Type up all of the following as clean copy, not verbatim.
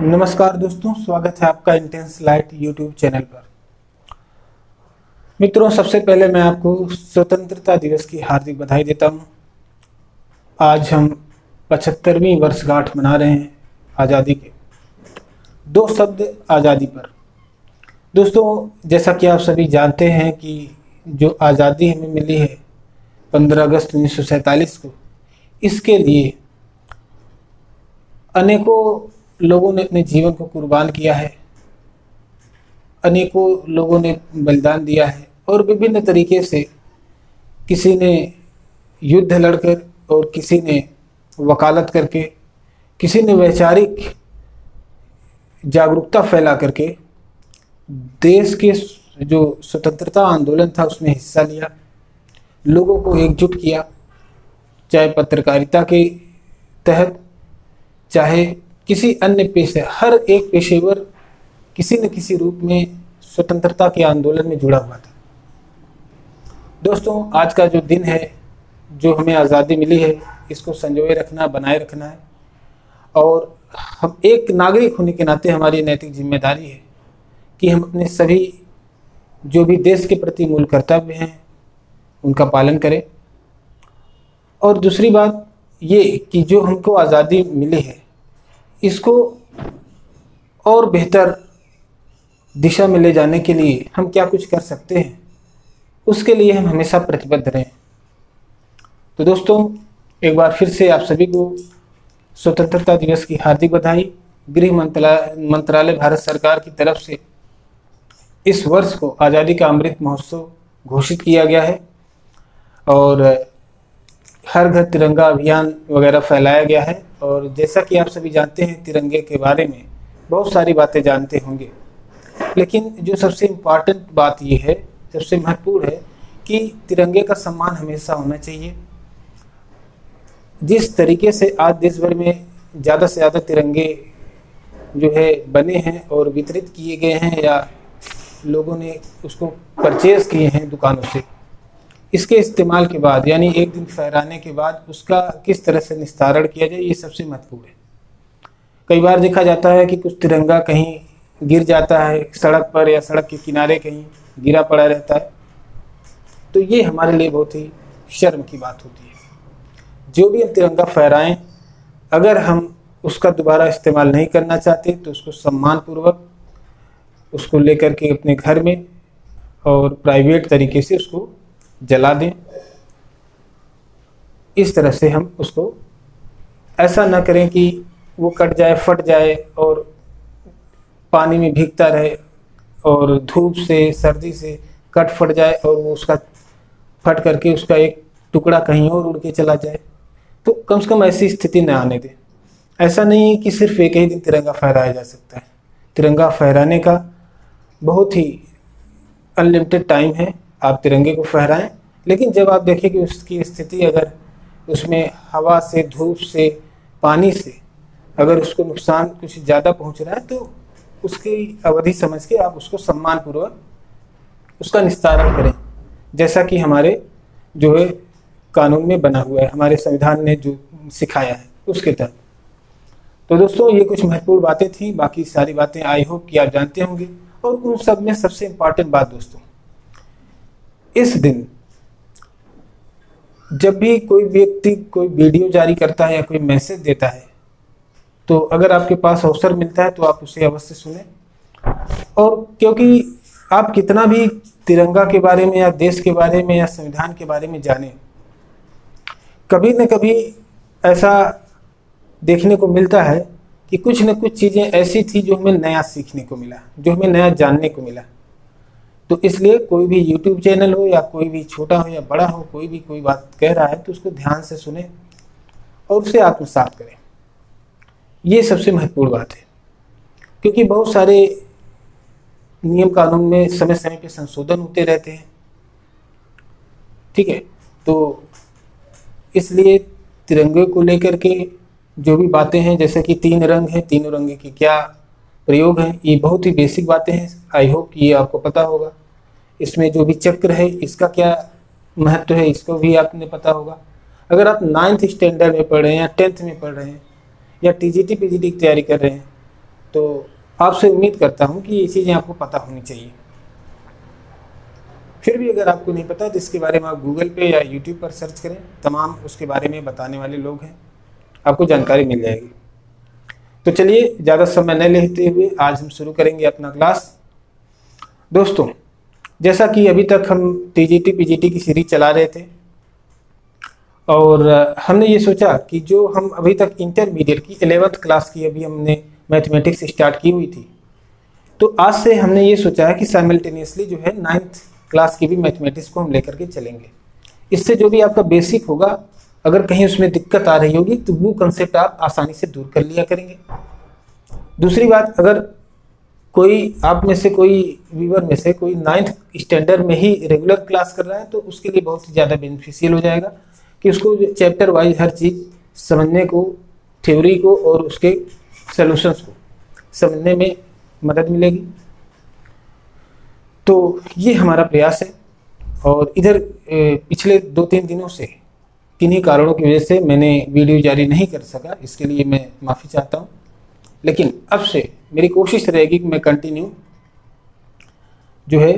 नमस्कार दोस्तों, स्वागत है आपका इंटेंस लाइट यूट्यूब चैनल पर। मित्रों, सबसे पहले मैं आपको स्वतंत्रता दिवस की हार्दिक बधाई देता हूं। आज हम 75वीं वर्षगांठ मना रहे हैं आज़ादी के। दो शब्द आज़ादी पर। दोस्तों, जैसा कि आप सभी जानते हैं कि जो आज़ादी हमें मिली है 15 अगस्त 1947 को, इसके लिए अनेकों लोगों ने अपने जीवन को कुर्बान किया है, अनेकों लोगों ने बलिदान दिया है और विभिन्न तरीके से किसी ने युद्ध लड़कर और किसी ने वकालत करके, किसी ने वैचारिक जागरूकता फैला करके देश के जो स्वतंत्रता आंदोलन था उसमें हिस्सा लिया, लोगों को एकजुट किया, चाहे पत्रकारिता के तहत, चाहे किसी अन्य पेशे। हर एक पेशेवर किसी न किसी रूप में स्वतंत्रता के आंदोलन में जुड़ा हुआ था। दोस्तों, आज का जो दिन है, जो हमें आज़ादी मिली है, इसको संजोए रखना, बनाए रखना है और हम एक नागरिक होने के नाते हमारी नैतिक जिम्मेदारी है कि हम अपने सभी जो भी देश के प्रति मूल कर्तव्य हैं उनका पालन करें। और दूसरी बात ये कि जो हमको आज़ादी मिली है इसको और बेहतर दिशा में ले जाने के लिए हम क्या कुछ कर सकते हैं, उसके लिए हम हमेशा प्रतिबद्ध रहें। तो दोस्तों, एक बार फिर से आप सभी को स्वतंत्रता दिवस की हार्दिक बधाई। गृह मंत्रालय भारत सरकार की तरफ से इस वर्ष को आज़ादी का अमृत महोत्सव घोषित किया गया है और हर घर तिरंगा अभियान वगैरह फैलाया गया है। और जैसा कि आप सभी जानते हैं, तिरंगे के बारे में बहुत सारी बातें जानते होंगे, लेकिन जो सबसे इम्पॉर्टेंट बात ये है, सबसे महत्वपूर्ण है कि तिरंगे का सम्मान हमेशा होना चाहिए। जिस तरीके से आज देश भर में ज़्यादा से ज़्यादा तिरंगे जो है बने हैं और वितरित किए गए हैं या लोगों ने उसको परचेज़ किए हैं दुकानों से, इसके इस्तेमाल के बाद यानी एक दिन फहराने के बाद उसका किस तरह से निस्तारण किया जाए, ये सबसे महत्वपूर्ण है। कई बार देखा जाता है कि कुछ तिरंगा कहीं गिर जाता है सड़क पर या सड़क के किनारे कहीं गिरा पड़ा रहता है, तो ये हमारे लिए बहुत ही शर्म की बात होती है। जो भी हम तिरंगा फहराएं, अगर हम उसका दोबारा इस्तेमाल नहीं करना चाहते तो उसको सम्मानपूर्वक उसको लेकर के अपने घर में और प्राइवेट तरीके से उसको जला दें। इस तरह से हम उसको ऐसा ना करें कि वो कट जाए, फट जाए और पानी में भीगता रहे और धूप से, सर्दी से कट फट जाए और वो उसका फट करके उसका एक टुकड़ा कहीं और उड़ के चला जाए। तो कम से कम ऐसी स्थिति न आने दें। ऐसा नहीं है कि सिर्फ एक ही दिन तिरंगा फहराया जा सकता है। तिरंगा फहराने का बहुत ही अनलिमिटेड टाइम है। आप तिरंगे को फहराएं, लेकिन जब आप देखें कि उसकी स्थिति अगर उसमें हवा से, धूप से, पानी से अगर उसको नुकसान कुछ ज़्यादा पहुंच रहा है तो उसकी अवधि समझ के आप उसको सम्मानपूर्वक उसका निस्तारण करें, जैसा कि हमारे जो है कानून में बना हुआ है, हमारे संविधान ने जो सिखाया है उसके तहत। तो दोस्तों, ये कुछ महत्वपूर्ण बातें थी। बाकी सारी बातें आई होप कि आप जानते होंगे। और उन सब में सबसे इम्पॉर्टेंट बात दोस्तों, इस दिन जब भी कोई व्यक्ति कोई वीडियो जारी करता है या कोई मैसेज देता है, तो अगर आपके पास अवसर मिलता है तो आप उसे अवश्य सुने। और क्योंकि आप कितना भी तिरंगा के बारे में या देश के बारे में या संविधान के बारे में जाने, कभी न कभी ऐसा देखने को मिलता है कि कुछ न कुछ चीज़ें ऐसी थी जो हमें नया सीखने को मिला, जो हमें नया जानने को मिला। तो इसलिए कोई भी यूट्यूब चैनल हो या कोई भी छोटा हो या बड़ा हो, कोई भी कोई बात कह रहा है तो उसको ध्यान से सुने और उसे आत्मसात करें। ये सबसे महत्वपूर्ण बात है, क्योंकि बहुत सारे नियम कानून में समय समय पे संशोधन होते रहते हैं। ठीक है, तो इसलिए तिरंगे को लेकर के जो भी बातें हैं, जैसे कि 3 रंग हैं, तीनों रंग के क्या प्रयोग हैं, ये बहुत ही बेसिक बातें हैं। आई होप कि ये आपको पता होगा। इसमें जो भी चक्र है इसका क्या महत्व है, इसको भी आपने पता होगा। अगर आप 9th स्टैंडर्ड में पढ़ रहे हैं या 10th में पढ़ रहे हैं या टीजीटी पीजीटी की तैयारी कर रहे हैं तो आपसे उम्मीद करता हूँ कि ये चीज़ें आपको पता होनी चाहिए। फिर भी अगर आपको नहीं पता तो इसके बारे में आप गूगल पे या यूट्यूब पर सर्च करें, तमाम उसके बारे में बताने वाले लोग हैं, आपको जानकारी मिल जाएगी। तो चलिए ज़्यादा समय न लेते हुए आज हम शुरू करेंगे अपना क्लास। दोस्तों, जैसा कि अभी तक हम टीजीटी पीजीटी की सीरीज चला रहे थे और हमने ये सोचा कि जो हम अभी तक इंटरमीडिएट की 11th क्लास की अभी हमने मैथमेटिक्स स्टार्ट की हुई थी, तो आज से हमने ये सोचा है कि साइमल्टेनियसली जो है 9th क्लास की भी मैथमेटिक्स को हम लेकर के चलेंगे। इससे जो भी आपका बेसिक होगा, अगर कहीं उसमें दिक्कत आ रही होगी तो वो कंसेप्ट आप आसानी से दूर कर लिया करेंगे। दूसरी बात, अगर कोई आप में से कोई व्यूअर में से कोई 9th स्टैंडर्ड में ही रेगुलर क्लास कर रहा है तो उसके लिए बहुत ही ज़्यादा बेनिफिशियल हो जाएगा कि उसको चैप्टर वाइज हर चीज़ समझने को, थ्योरी को और उसके सॉल्यूशंस को समझने में मदद मिलेगी। तो ये हमारा प्रयास है। और इधर पिछले 2-3 दिनों से किन्हीं कारणों की वजह से मैंने वीडियो जारी नहीं कर सका, इसके लिए मैं माफ़ी चाहता हूँ। लेकिन अब से मेरी कोशिश रहेगी कि मैं कंटिन्यू जो है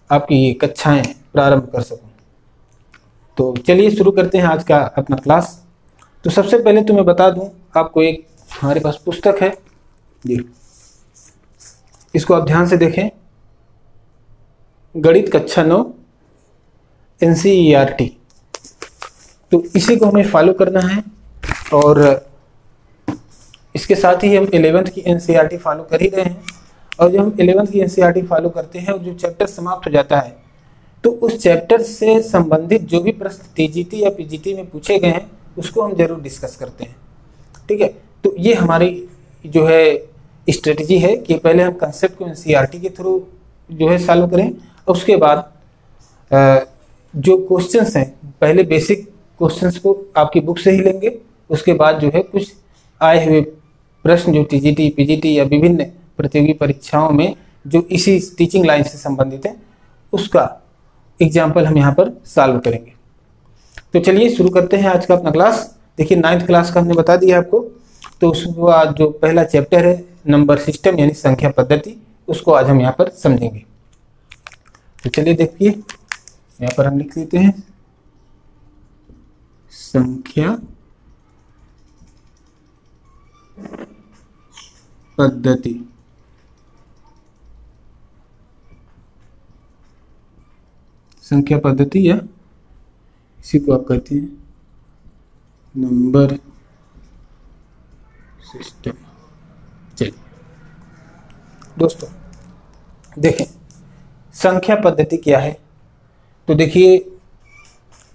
आपकी कक्षाएं प्रारंभ कर सकूं। तो चलिए शुरू करते हैं आज का अपना क्लास। तो सबसे पहले तो मैं बता दूं आपको, एक हमारे पास पुस्तक है जी, इसको आप ध्यान से देखें। गणित कक्षा 9 NCERT, तो इसी को हमें फॉलो करना है। और इसके साथ ही हम 11th की NCERT फॉलो कर ही रहे हैं। और जब हम 11th की NCERT फॉलो करते हैं और जो चैप्टर समाप्त हो जाता है तो उस चैप्टर से संबंधित जो भी प्रश्न टीजीटी या पीजीटी में पूछे गए हैं उसको हम जरूर डिस्कस करते हैं। ठीक है, तो ये हमारी जो है स्ट्रेटजी है कि पहले हम कंसेप्ट को NCERT के थ्रू जो है सॉल्व करें और उसके बाद जो क्वेश्चंस हैं पहले बेसिक क्वेश्चंस को आपकी बुक से ही लेंगे। उसके बाद जो है कुछ आए हुए प्रश्न जो टीजीटी पीजीटी या विभिन्न प्रतियोगी परीक्षाओं में जो इसी टीचिंग लाइन से संबंधित है उसका एग्जाम्पल हम यहाँ पर सॉल्व करेंगे। तो चलिए शुरू करते हैं आज का अपना क्लास। देखिए 9th क्लास का हमने बता दिया आपको, तो उसको आज जो पहला चैप्टर है नंबर सिस्टम यानी संख्या पद्धति, उसको आज हम यहाँ पर समझेंगे। तो चलिए देखिए, यहाँ पर हम लिख लेते हैं संख्या पद्धति। संख्या पद्धति या इसी को आप कहते हैं नंबर सिस्टम। चलिए दोस्तों देखें संख्या पद्धति क्या है। तो देखिए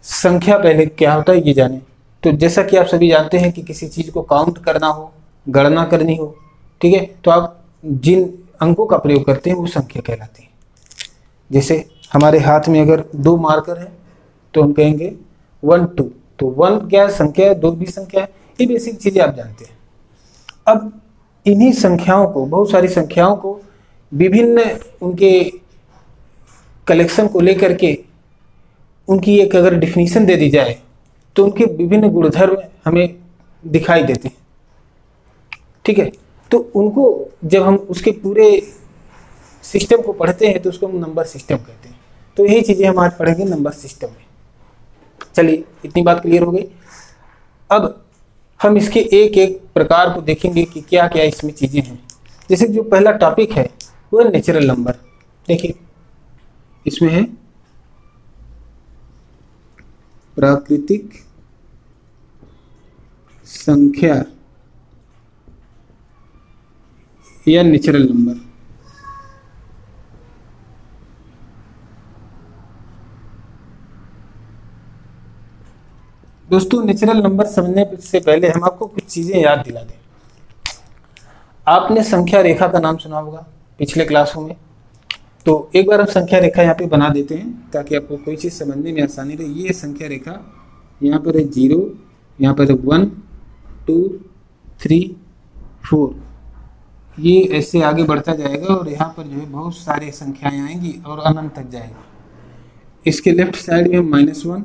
संख्या पहले क्या होता है ये जाने। तो जैसा कि आप सभी जानते हैं कि किसी चीज़ को काउंट करना हो, गणना करनी हो, ठीक है, तो आप जिन अंकों का प्रयोग करते हैं वो संख्या कहलाती है। जैसे हमारे हाथ में अगर 2 मार्कर है तो हम कहेंगे 1 2, तो 1 क्या है संख्या है, 2 भी संख्या है। ये बेसिक चीज़ें आप जानते हैं। अब इन्हीं संख्याओं को, बहुत सारी संख्याओं को विभिन्न उनके कलेक्शन को लेकर के उनकी एक अगर डिफिनीशन दे दी जाए तो उनके विभिन्न गुणधर्म हमें दिखाई देते हैं। ठीक है, तो उनको जब हम उसके पूरे सिस्टम को पढ़ते हैं तो उसको हम नंबर सिस्टम कहते हैं। तो यही चीज़ें हम आज पढ़ेंगे नंबर सिस्टम में। चलिए इतनी बात क्लियर हो गई। अब हम इसके एक एक प्रकार को देखेंगे कि क्या क्या इसमें चीज़ें हैं। जैसे जो पहला टॉपिक है वो है नेचुरल नंबर। देखिए इसमें है प्राकृतिक संख्या या नेचुरल नंबर। दोस्तों नेचुरल नंबर समझने से पहले हम आपको कुछ चीज़ें याद दिला दें। आपने संख्या रेखा का नाम सुना होगा पिछले क्लासों में, तो एक बार हम संख्या रेखा यहाँ पे बना देते हैं ताकि आपको कोई चीज़ समझने में आसानी रहे। ये संख्या रेखा, यहाँ पर है 0, यहाँ पर है 1 2 3 4, ये ऐसे आगे बढ़ता जाएगा और यहाँ पर जो है बहुत सारी संख्याएं आएंगी और अनंत तक जाएगा। इसके लेफ्ट साइड में हम -1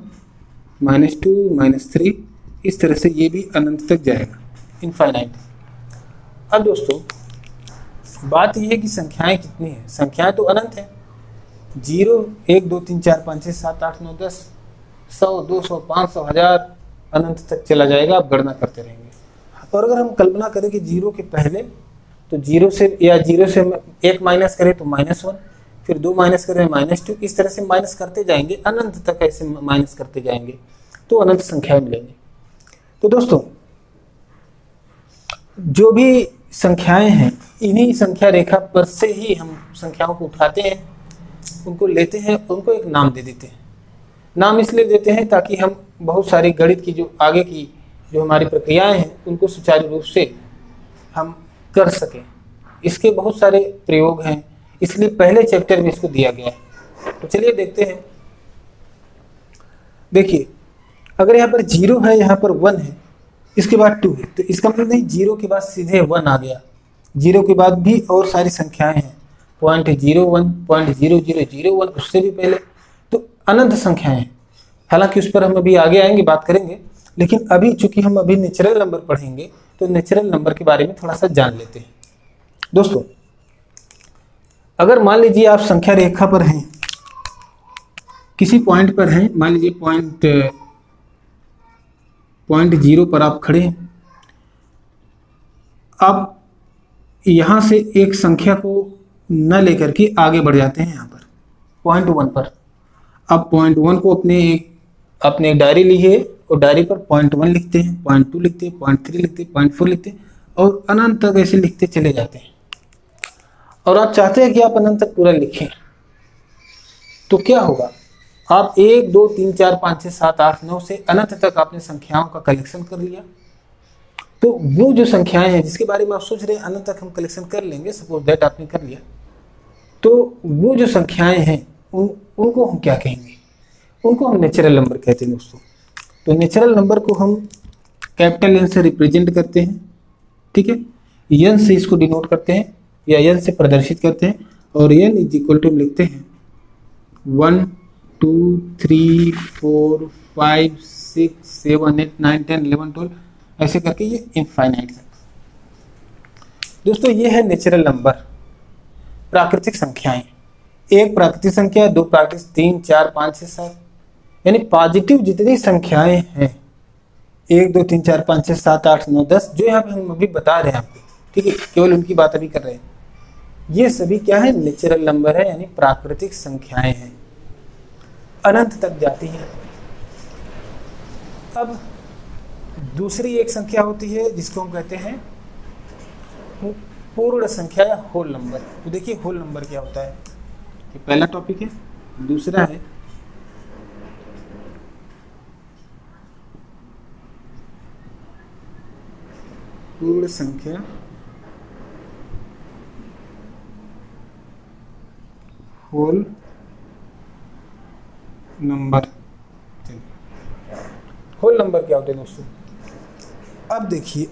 -2 -3, इस तरह से ये भी अनंत तक जाएगा, इनफाइनाइट। अब दोस्तों बात यह है कि संख्याएं कितनी है, संख्याएं तो अनंत है। 0 1 2 3 4 5 6 7 8 9 10 100 200 500 1000 अनंत तक चला जाएगा, आप गणना करते रहेंगे। और अगर हम कल्पना करें कि 0 के पहले, तो 0 से या 0 से 1 माइनस करें तो -1, फिर 2 माइनस करें -2, इस तरह से माइनस करते जाएंगे, अनंत तक ऐसे माइनस करते जाएंगे तो अनंत संख्याएं मिलेंगी। तो दोस्तों, जो भी संख्याएं हैं, इन्हीं संख्या रेखा पर से ही हम संख्याओं को उठाते हैं, उनको लेते हैं, उनको एक नाम दे देते हैं। नाम इसलिए देते हैं ताकि हम बहुत सारी गणित की जो आगे की जो हमारी प्रक्रियाएं हैं उनको सुचारू रूप से हम कर सकें। इसके बहुत सारे प्रयोग हैं, इसलिए पहले चैप्टर में इसको दिया गया है। तो चलिए देखते हैं। देखिए, अगर यहाँ पर 0 है, यहाँ पर 1 है, इसके बाद 2 है, तो इसका मतलब नहीं 0 के बाद सीधे 1 आ गया। 0 के बाद भी और सारी संख्याएं हैं, 0.01, 0.0001, उससे भी पहले, तो अनंत संख्याएं हैं। हालांकि उस पर हम अभी आगे आएंगे, बात करेंगे, लेकिन अभी चूंकि हम अभी नेचुरल नंबर पढ़ेंगे तो नेचुरल नंबर के बारे में थोड़ा सा जान लेते हैं। दोस्तों, अगर मान लीजिए आप संख्या रेखा पर हैं, किसी पॉइंट पर हैं, मान लीजिए पॉइंट 0 पर आप खड़े हैं, आप यहाँ से एक संख्या को न लेकर के आगे बढ़ जाते हैं। यहाँ पर पॉइंट 1 पर आप पॉइंट 1 को अपने डायरी लीजिए और डायरी पर पॉइंट 1 लिखते हैं, पॉइंट 2 लिखते हैं, पॉइंट 3 लिखते हैं, पॉइंट 4 लिखते हैं और अनंत तक ऐसे लिखते चले जाते हैं। और आप चाहते हैं कि आप अनंत तक पूरा लिखें, तो क्या होगा, आप 1 2 3 4 5 6 7 8 9 से अनंत तक आपने संख्याओं का कलेक्शन कर लिया। तो वो जो संख्याएं हैं जिसके बारे में आप सोच रहे हैं अनंत तक हम कलेक्शन कर लेंगे, सपोज दैट आपने कर लिया, तो वो जो संख्याएं हैं उनको हम क्या कहेंगे, उनको हम नेचुरल नंबर कहते हैं दोस्तों। तो नेचुरल नंबर को हम कैपिटल एन से रिप्रेजेंट करते हैं, ठीक है, एन से इसको डिनोट करते हैं या एन से प्रदर्शित करते हैं, और एन इज इक्वल टू लिखते हैं 1 2 3 4 5 6 7 8 9 10 11 12 ऐसे करके ये इनफाइनाइट तक। दोस्तों, ये है नेचुरल नंबर, प्राकृतिक संख्याएं। एक प्राकृतिक संख्या, दो प्राकृतिक, 3 4 5 6 7, यानी पॉजिटिव जितनी संख्याएं हैं 1 2 3 4 5 6 7 8 9 10 जो यहाँ पे हम अभी बता रहे हैं आपको, ठीक है, केवल उनकी बात अभी कर रहे हैं, ये सभी क्या है, नेचुरल नंबर है, यानी प्राकृतिक संख्याएं हैं, अनंत तक जाती है। अब दूसरी एक संख्या होती है जिसको हम कहते हैं पूर्ण संख्या या होल नंबर। तो देखिए होल नंबर क्या होता है, ये पहला टॉपिक है। दूसरा है पूर्ण संख्या होल नंबर। होल नंबर क्या होते हैं दोस्तों, अब देखिए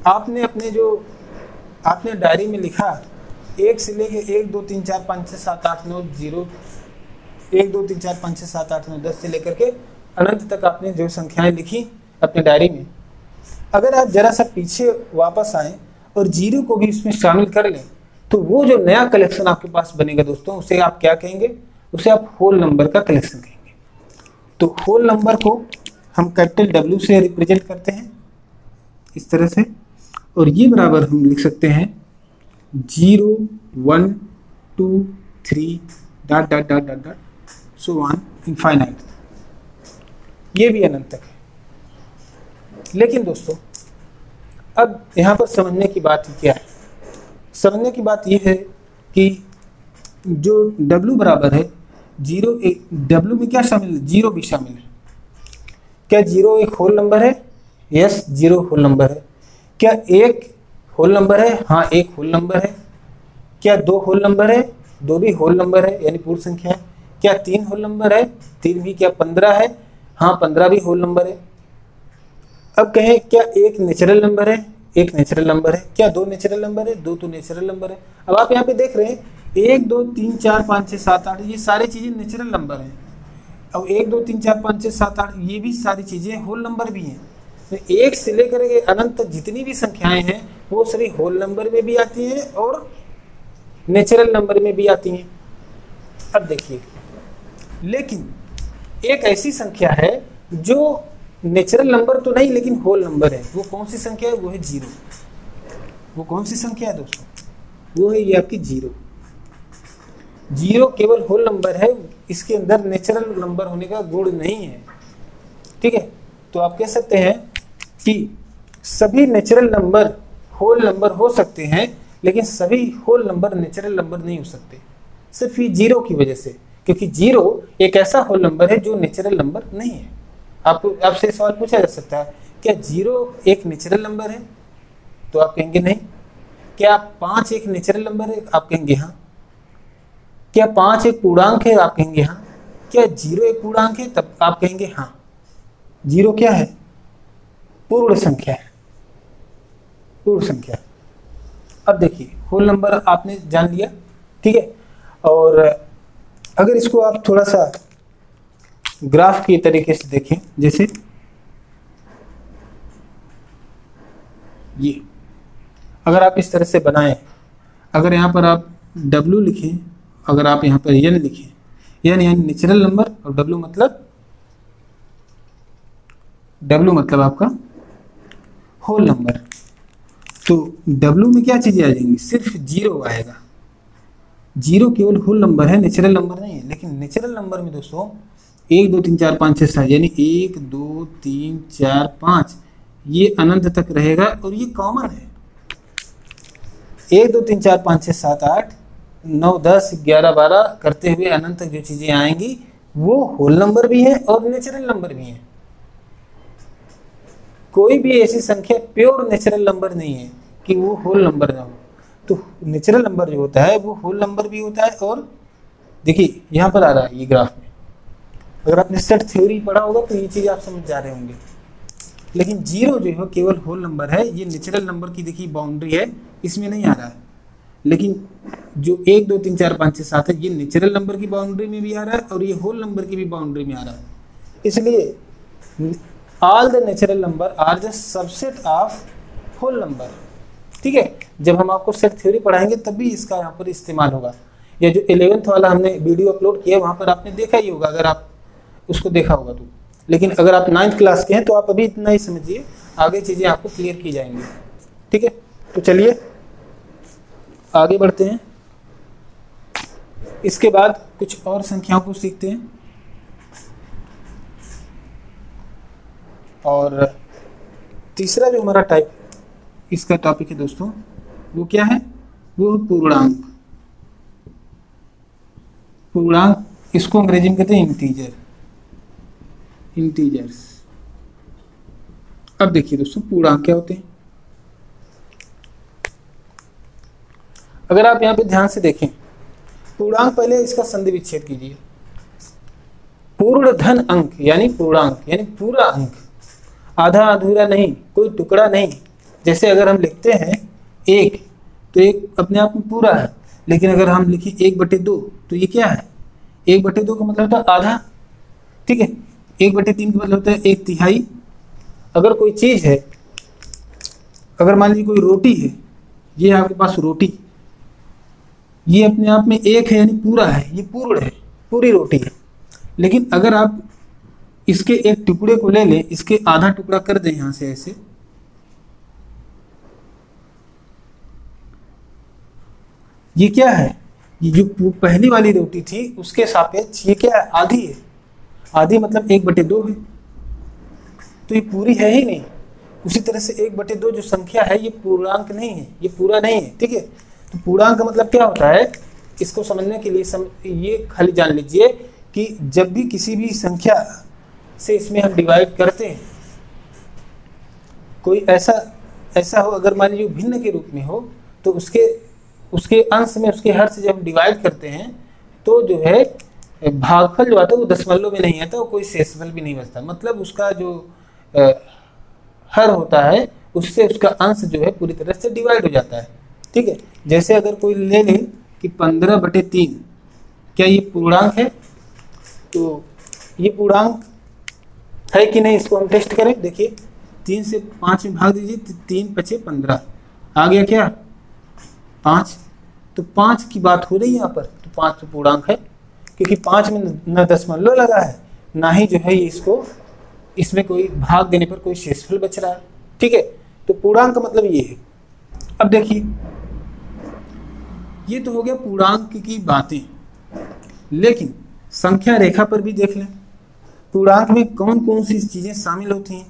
आपने डायरी में लिखा 1 से लेके 1 2 3 4 5 6 7 8 9 0 1 2 3 4 5 6 7 8 9 10 से लेकर के अनंत तक आपने जो संख्याएं लिखी अपने डायरी में, अगर आप जरा सा पीछे वापस आए और 0 को भी इसमें शामिल कर लें, तो वो जो नया कलेक्शन आपके पास बनेगा दोस्तों, उसे आप क्या कहेंगे, उसे आप होल नंबर का कलेक्शन कहेंगे। तो होल नंबर को हम कैपिटल W से रिप्रेजेंट करते हैं इस तरह से, और ये बराबर हम लिख सकते हैं 0 1 2 3 dot dot dot dot dot so on infinite, ये भी अनंत तक है। लेकिन दोस्तों, अब यहाँ पर समझने की बात क्या है, समझने की बात ये है कि जो W बराबर है 0, W में क्या शामिल है, 0 भी शामिल है। क्या 0 एक होल नंबर है, यस 0 होल नंबर है। क्या 1 होल नंबर है, हाँ 1 होल नंबर है। क्या 2 होल नंबर है, 2 भी होल नंबर है, यानी पूर्ण संख्या है। क्या 3 होल नंबर है, 3 भी। क्या 15 है, हाँ 15 भी होल नंबर है। अब कहें क्या 1 नेचुरल नंबर है, 1 नेचुरल नंबर है। क्या 2 नेचुरल नंबर है, 2 तो नेचुरल नंबर है। अब आप यहाँ पे देख रहे हैं 1 2 3 4 5 6 7 8 ये सारी चीजें नेचुरल नंबर हैं। अब 1 2 3 4 5 6 7 8 ये भी सारी चीजें होल नंबर भी हैं। तो 1 से लेकर के अनंत तक जितनी भी संख्याएं हैं वो सभी होल नंबर में भी आती हैं और नेचुरल नंबर में भी आती हैं। अब देखिए, लेकिन एक ऐसी संख्या है जो नेचुरल नंबर तो नहीं लेकिन होल नंबर है। वो कौन सी संख्या है? वो है जीरो। वो कौन सी संख्या है दोस्तों? वो है ये आपकी जीरो। जीरो केवल होल नंबर है, इसके अंदर नेचुरल नंबर होने का गुण नहीं है। ठीक है, तो आप कह सकते हैं कि सभी नेचुरल नंबर होल नंबर हो सकते हैं, लेकिन सभी होल नंबर नेचुरल नंबर नहीं हो सकते, सिर्फ ये जीरो की वजह से, क्योंकि जीरो एक ऐसा होल नंबर है जो नेचुरल नंबर नहीं है। आपसे सवाल पूछा जा सकता है, क्या जीरो एक नेचुरल नंबर है? तो आप कहेंगे नहीं। क्या 5 एक नेचुरल नंबर है? आप कहेंगे हाँ। क्या 5 एक पूर्णांक है? आप कहेंगे हाँ। क्या 0 एक पूर्णांक है? तब आप कहेंगे हाँ। 0 क्या है? पूर्ण संख्या है, पूर्ण संख्या। अब देखिए, होल नंबर आपने जान लिया, ठीक है। और अगर इसको आप थोड़ा सा ग्राफ के तरीके से देखें, जैसे ये अगर आप इस तरह से बनाएं, अगर यहाँ पर आप W लिखें, अगर आप यहाँ पर N लिखें, N यानी नेचुरल नंबर और W मतलब आपका होल नंबर, तो W में क्या चीज़ें आ जाएंगी? सिर्फ जीरो आएगा। जीरो केवल होल नंबर है, नेचुरल नंबर नहीं है। लेकिन नेचुरल नंबर में दोस्तों 1 2 3 4 5 6 7 यानी 1 2 3 4 5 ये अनंत तक रहेगा और ये कॉमन है। 1 2 3 4 5 6 7 8 9 10 11 12 करते हुए अनंत तक जो चीजें आएंगी वो होल नंबर भी है और नेचुरल नंबर भी है। कोई भी ऐसी संख्या प्योर नेचुरल नंबर नहीं है कि वो होल नंबर ना हो। तो नेचुरल नंबर जो होता है वो होल नंबर भी होता है। और देखिए यहाँ पर आ रहा है ये ग्राफ में, अगर आपने सेट थ्योरी पढ़ा होगा तो ये चीज़ आप समझ जा रहे होंगे। लेकिन जीरो जो है केवल होल नंबर है, ये नेचुरल नंबर की देखिए बाउंड्री है, इसमें नहीं आ रहा है। लेकिन जो 1 2 3 4 5 6 7 है ये नेचुरल नंबर की बाउंड्री में भी आ रहा है और ये होल नंबर की भी बाउंड्री में आ रहा है। इसलिए all the natural number are the subset of whole number. ठीक है, जब हम आपको सेट थ्योरी पढ़ाएंगे तभी इसका यहाँ पर इस्तेमाल होगा। या जो 11th वाला हमने वीडियो अपलोड किया वहाँ पर आपने देखा ही होगा, अगर आप उसको देखा होगा तो। लेकिन अगर आप 9th क्लास के हैं तो आप अभी इतना ही समझिए, आगे चीज़ें आपको क्लियर की जाएंगी। ठीक है, तो चलिए आगे बढ़ते हैं। इसके बाद कुछ और संख्याओं को सीखते हैं। और तीसरा जो हमारा टाइप इसका टॉपिक है दोस्तों, वो क्या है? वो है पूर्णांक। पूर्णांक इसको अंग्रेजी में कहते हैं इंटीजर, इंटीजर्स। अब देखिए दोस्तों, पूर्णांक क्या होते हैं? अगर आप यहाँ पे ध्यान से देखें, पूर्णांक, पहले इसका संधि विच्छेद कीजिए। पूर्ण धन अंक यानी पूर्णांक यानी पूरा अंक, आधा अधूरा नहीं, कोई टुकड़ा नहीं। जैसे अगर हम लिखते हैं 1 तो 1 अपने आप में पूरा है, लेकिन अगर हम लिखें 1/2 तो ये क्या है? 1/2 का मतलब होता है आधा। ठीक है, 1/3 का मतलब होता है 1/3। अगर कोई चीज़ है, अगर मान लीजिए कोई रोटी है, ये आपके पास रोटी, ये अपने आप में 1 है यानी पूरा है, ये पूर्ण है, पूरी रोटी है। लेकिन अगर आप इसके एक टुकड़े को ले लें, इसके आधा टुकड़ा कर दें यहाँ से ऐसे, ये क्या है? ये जो पहली वाली रोटी थी उसके सापेक्ष ये क्या है? आधी है। आधी मतलब 1/2 है, तो ये पूरी है ही नहीं। उसी तरह से 1/2 जो संख्या है ये पूर्णांक नहीं है, ये पूरा नहीं है। ठीक है, तो पूर्णांक का मतलब क्या होता है? इसको समझने के लिए ये खाली जान लीजिए कि जब भी किसी भी संख्या से इसमें हम डिवाइड करते हैं, कोई ऐसा हो, अगर मान लीजिए भिन्न के रूप में हो, तो उसके अंश में उसके हर से जब हम डिवाइड करते हैं तो जो है भागफल जो आता है वो दशमलव में नहीं आता, वो कोई शेषफल भी नहीं बचता। मतलब उसका जो हर होता है उससे उसका अंश जो है पूरी तरह से डिवाइड हो जाता है। ठीक है, जैसे अगर कोई ले ले कि 15/3, क्या ये पूर्णांक है? तो ये पूर्णांक है कि नहीं, इसको हम टेस्ट करें। देखिए 3 से 5 में भाग दीजिए, 3 × 5 = 15, आ गया क्या? 5। तो 5 की बात हो रही है यहाँ पर, तो 5 तो पूर्णांक है, क्योंकि 5 में न दशमलव लगा है, ना ही जो है इसको इसमें कोई भाग देने पर कोई शेषफल बच रहा है। ठीक है, तो पूर्णांक का मतलब ये है। अब देखिए, ये तो हो गया पूर्णांक की बातें, लेकिन संख्या रेखा पर भी देख लें पूर्णांक में कौन कौन सी चीजें शामिल होती हैं।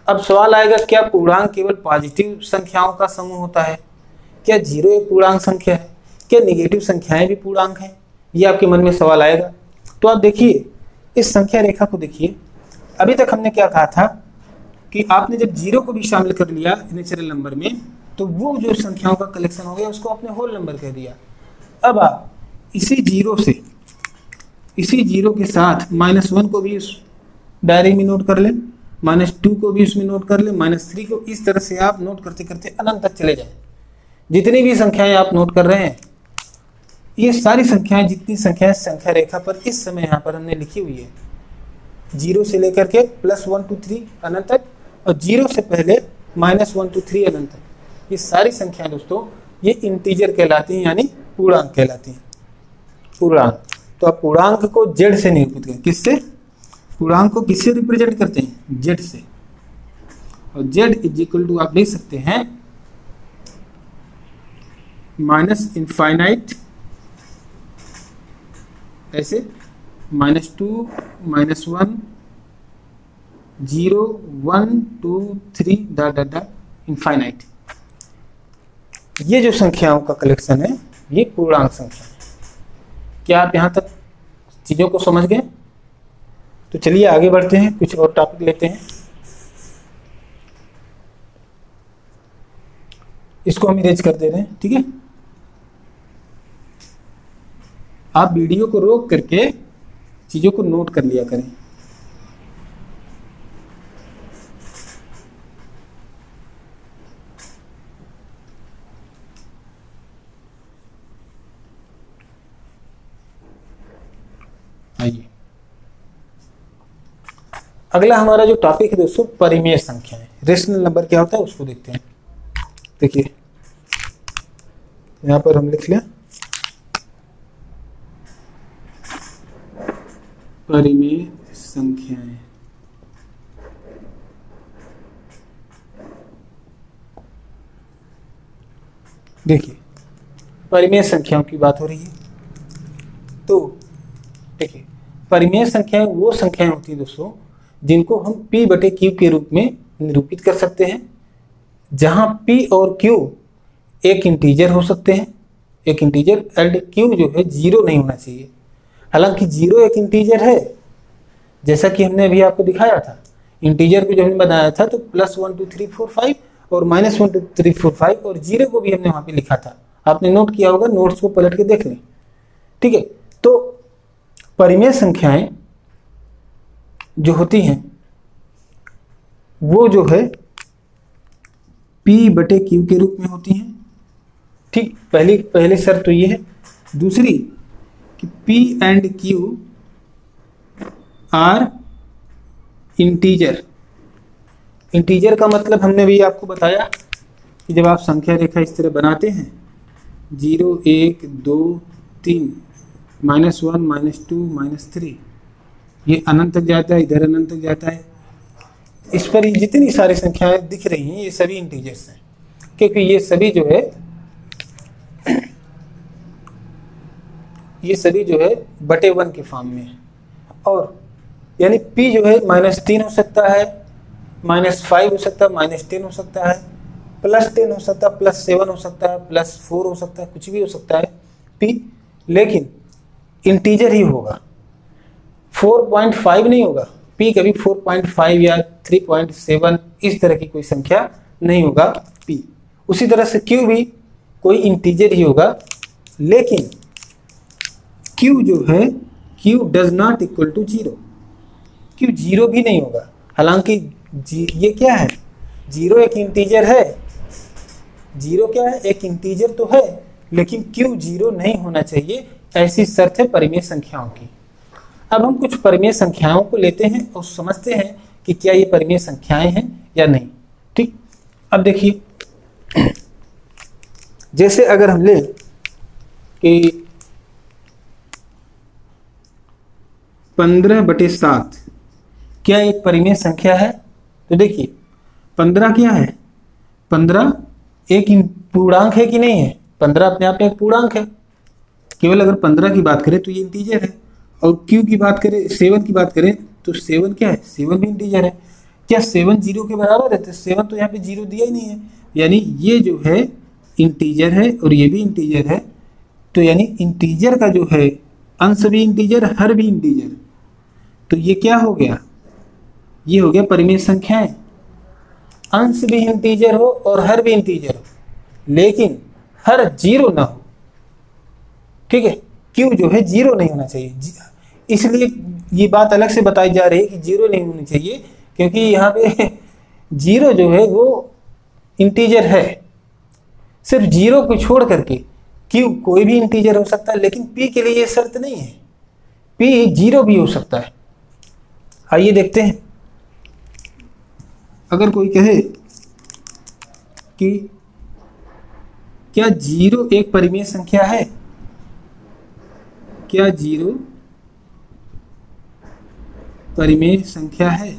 अब सवाल आएगा, क्या पूर्णांक केवल पॉजिटिव संख्याओं का समूह होता है? क्या 0 एक पूर्णांक संख्या है? क्या निगेटिव संख्याएं भी पूर्णांक हैं? ये आपके मन में सवाल आएगा। तो आप देखिए इस संख्या रेखा को देखिए, अभी तक हमने क्या कहा था कि आपने जब 0 को भी शामिल कर लिया नेचुरल नंबर में, तो वो जो संख्याओं का कलेक्शन हो गया उसको आपने होल नंबर कह दिया। अब आप इसी 0 के साथ -1 को भी उस डायरी में नोट कर लें, -2 को भी उसमें नोट कर लें, -3 को, इस तरह से आप नोट करते करते अनंत तक चले जाएं। जितनी भी संख्याएं आप नोट कर रहे हैं, ये सारी संख्याएं, जितनी संख्याएं संख्या रेखा पर इस समय यहाँ पर हमने लिखी हुई है, 0 से लेकर के +1 to 3 अनंत तक, और 0 से पहले -1 to 3 अनंत तक, ये सारी संख्याएं दोस्तों ये इंटीजर कहलाती हैं, यानी पूर्णांक कहलाती हैं। पूर्णांक, तो आप पूर्णांक को जेड से निरूपित करें। किससे? पूर्णांक को किससे रिप्रेजेंट करते हैं? जेड से। और जेड इज इक्वल टू आप लिख सकते हैं -इनफाइनाइट, ऐसे -2 -1 0 1 2 3 इनफाइनाइट। ये जो संख्याओं का कलेक्शन है ये पूर्णांक संख्या है। क्या आप यहाँ तक चीज़ों को समझ गए? तो चलिए आगे बढ़ते हैं, कुछ और टॉपिक लेते हैं। इसको हम इरेज कर दे रहे हैं, ठीक है। आप वीडियो को रोक करके चीज़ों को नोट कर लिया करें। आइए, अगला हमारा जो टॉपिक है दोस्तों, परिमेय संख्याएं। रेशनल नंबर क्या होता है उसको देखते हैं। देखिए यहां पर हम लिख लें परिमेय संख्याएं। देखिए परिमेय संख्याओं की बात हो रही है, तो देखिए परिमेय संख्याएं वो संख्याएं होती हैं दोस्तों जिनको हम P/Q के रूप में निरूपित कर सकते हैं, जहां P और Q एक इंटीजर हो सकते हैं, एक इंटीजर, एंड Q जो है 0 नहीं होना चाहिए। हालांकि 0 एक इंटीजर है, जैसा कि हमने अभी आपको दिखाया था। इंटीजर को जब हमने बनाया था तो +1 2 3 4 5 और -1 2 3 4 5 और 0 को भी हमने वहां पे लिखा था। आपने नोट किया होगा, नोट्स को पलट के देख लें, ठीक है। तो परिमेय संख्याएं जो होती हैं वो जो है P/Q के रूप में होती हैं, ठीक। पहली शर्त तो ये है। दूसरी कि P and Q are integer. Integer का मतलब हमने भी आपको बताया कि जब आप संख्या रेखा इस तरह बनाते हैं 0 1 2 3 -1 -2 -3, ये अनंत तक जाता है, इधर अनंत तक जाता है। इस पर जितनी सारी संख्याएं दिख रही हैं ये सभी इंटीजर्स हैं, क्योंकि ये सभी जो है /1 के फॉर्म में है। और यानी P जो है -3 हो सकता है, -5 हो सकता है, -10 हो सकता है, +10 हो सकता है, +7 हो सकता है, +4 हो सकता है, कुछ भी हो सकता है P, लेकिन इंटीजर ही होगा। 4.5 नहीं होगा P, कभी 4.5 या 3.7 इस तरह की कोई संख्या नहीं होगा P। उसी तरह से Q भी कोई इंटीजर ही होगा, लेकिन Q जो है Q does not equal to 0। Q 0 भी नहीं होगा। हालांकि ये क्या है, 0 एक इंटीजर है, 0 क्या है, एक इंटीजर तो है, लेकिन Q 0 नहीं होना चाहिए, ऐसी शर्त है परिमेय संख्याओं की। अब हम कुछ परिमेय संख्याओं को लेते हैं और समझते हैं कि क्या ये परिमेय संख्याएं हैं या नहीं, ठीक। अब देखिए, जैसे अगर हम ले कि 15/7 क्या एक परिमेय संख्या है? तो देखिए 15 क्या है, 15 एक पूर्णांक है कि नहीं है? 15 अपने आप में एक पूर्णांक है। केवल अगर 15 की बात करें तो ये इंटीजर है, और क्यू की बात करें, 7 की बात करें तो 7 क्या है, 7 भी इंटीजर है। क्या 7 0 के बराबर है? तो 7 तो यहाँ पे 0 दिया ही नहीं है, यानी ये जो है इंटीजर है और ये भी इंटीजर है। तो यानी इंटीजर का जो है अंश भी इंटीजर, हर भी इंटीजर। तो ये क्या हो गया, ये हो गया परिमेय संख्याएं। अंश भी इंटीजर हो और हर भी इंटीजर हो, लेकिन हर 0 ना हो। ठीक है, क्यू जो है 0 नहीं होना चाहिए, इसलिए ये बात अलग से बताई जा रही है कि 0 नहीं होनी चाहिए, क्योंकि यहाँ पे 0 जो है वो इंटीजर है। सिर्फ 0 को छोड़ करके क्यू कोई भी इंटीजर हो सकता है, लेकिन पी के लिए ये शर्त नहीं है, पी 0 भी हो सकता है। आइए देखते हैं, अगर कोई कहे कि क्या 0 एक परिमेय संख्या है, क्या 0 परिमेय संख्या है,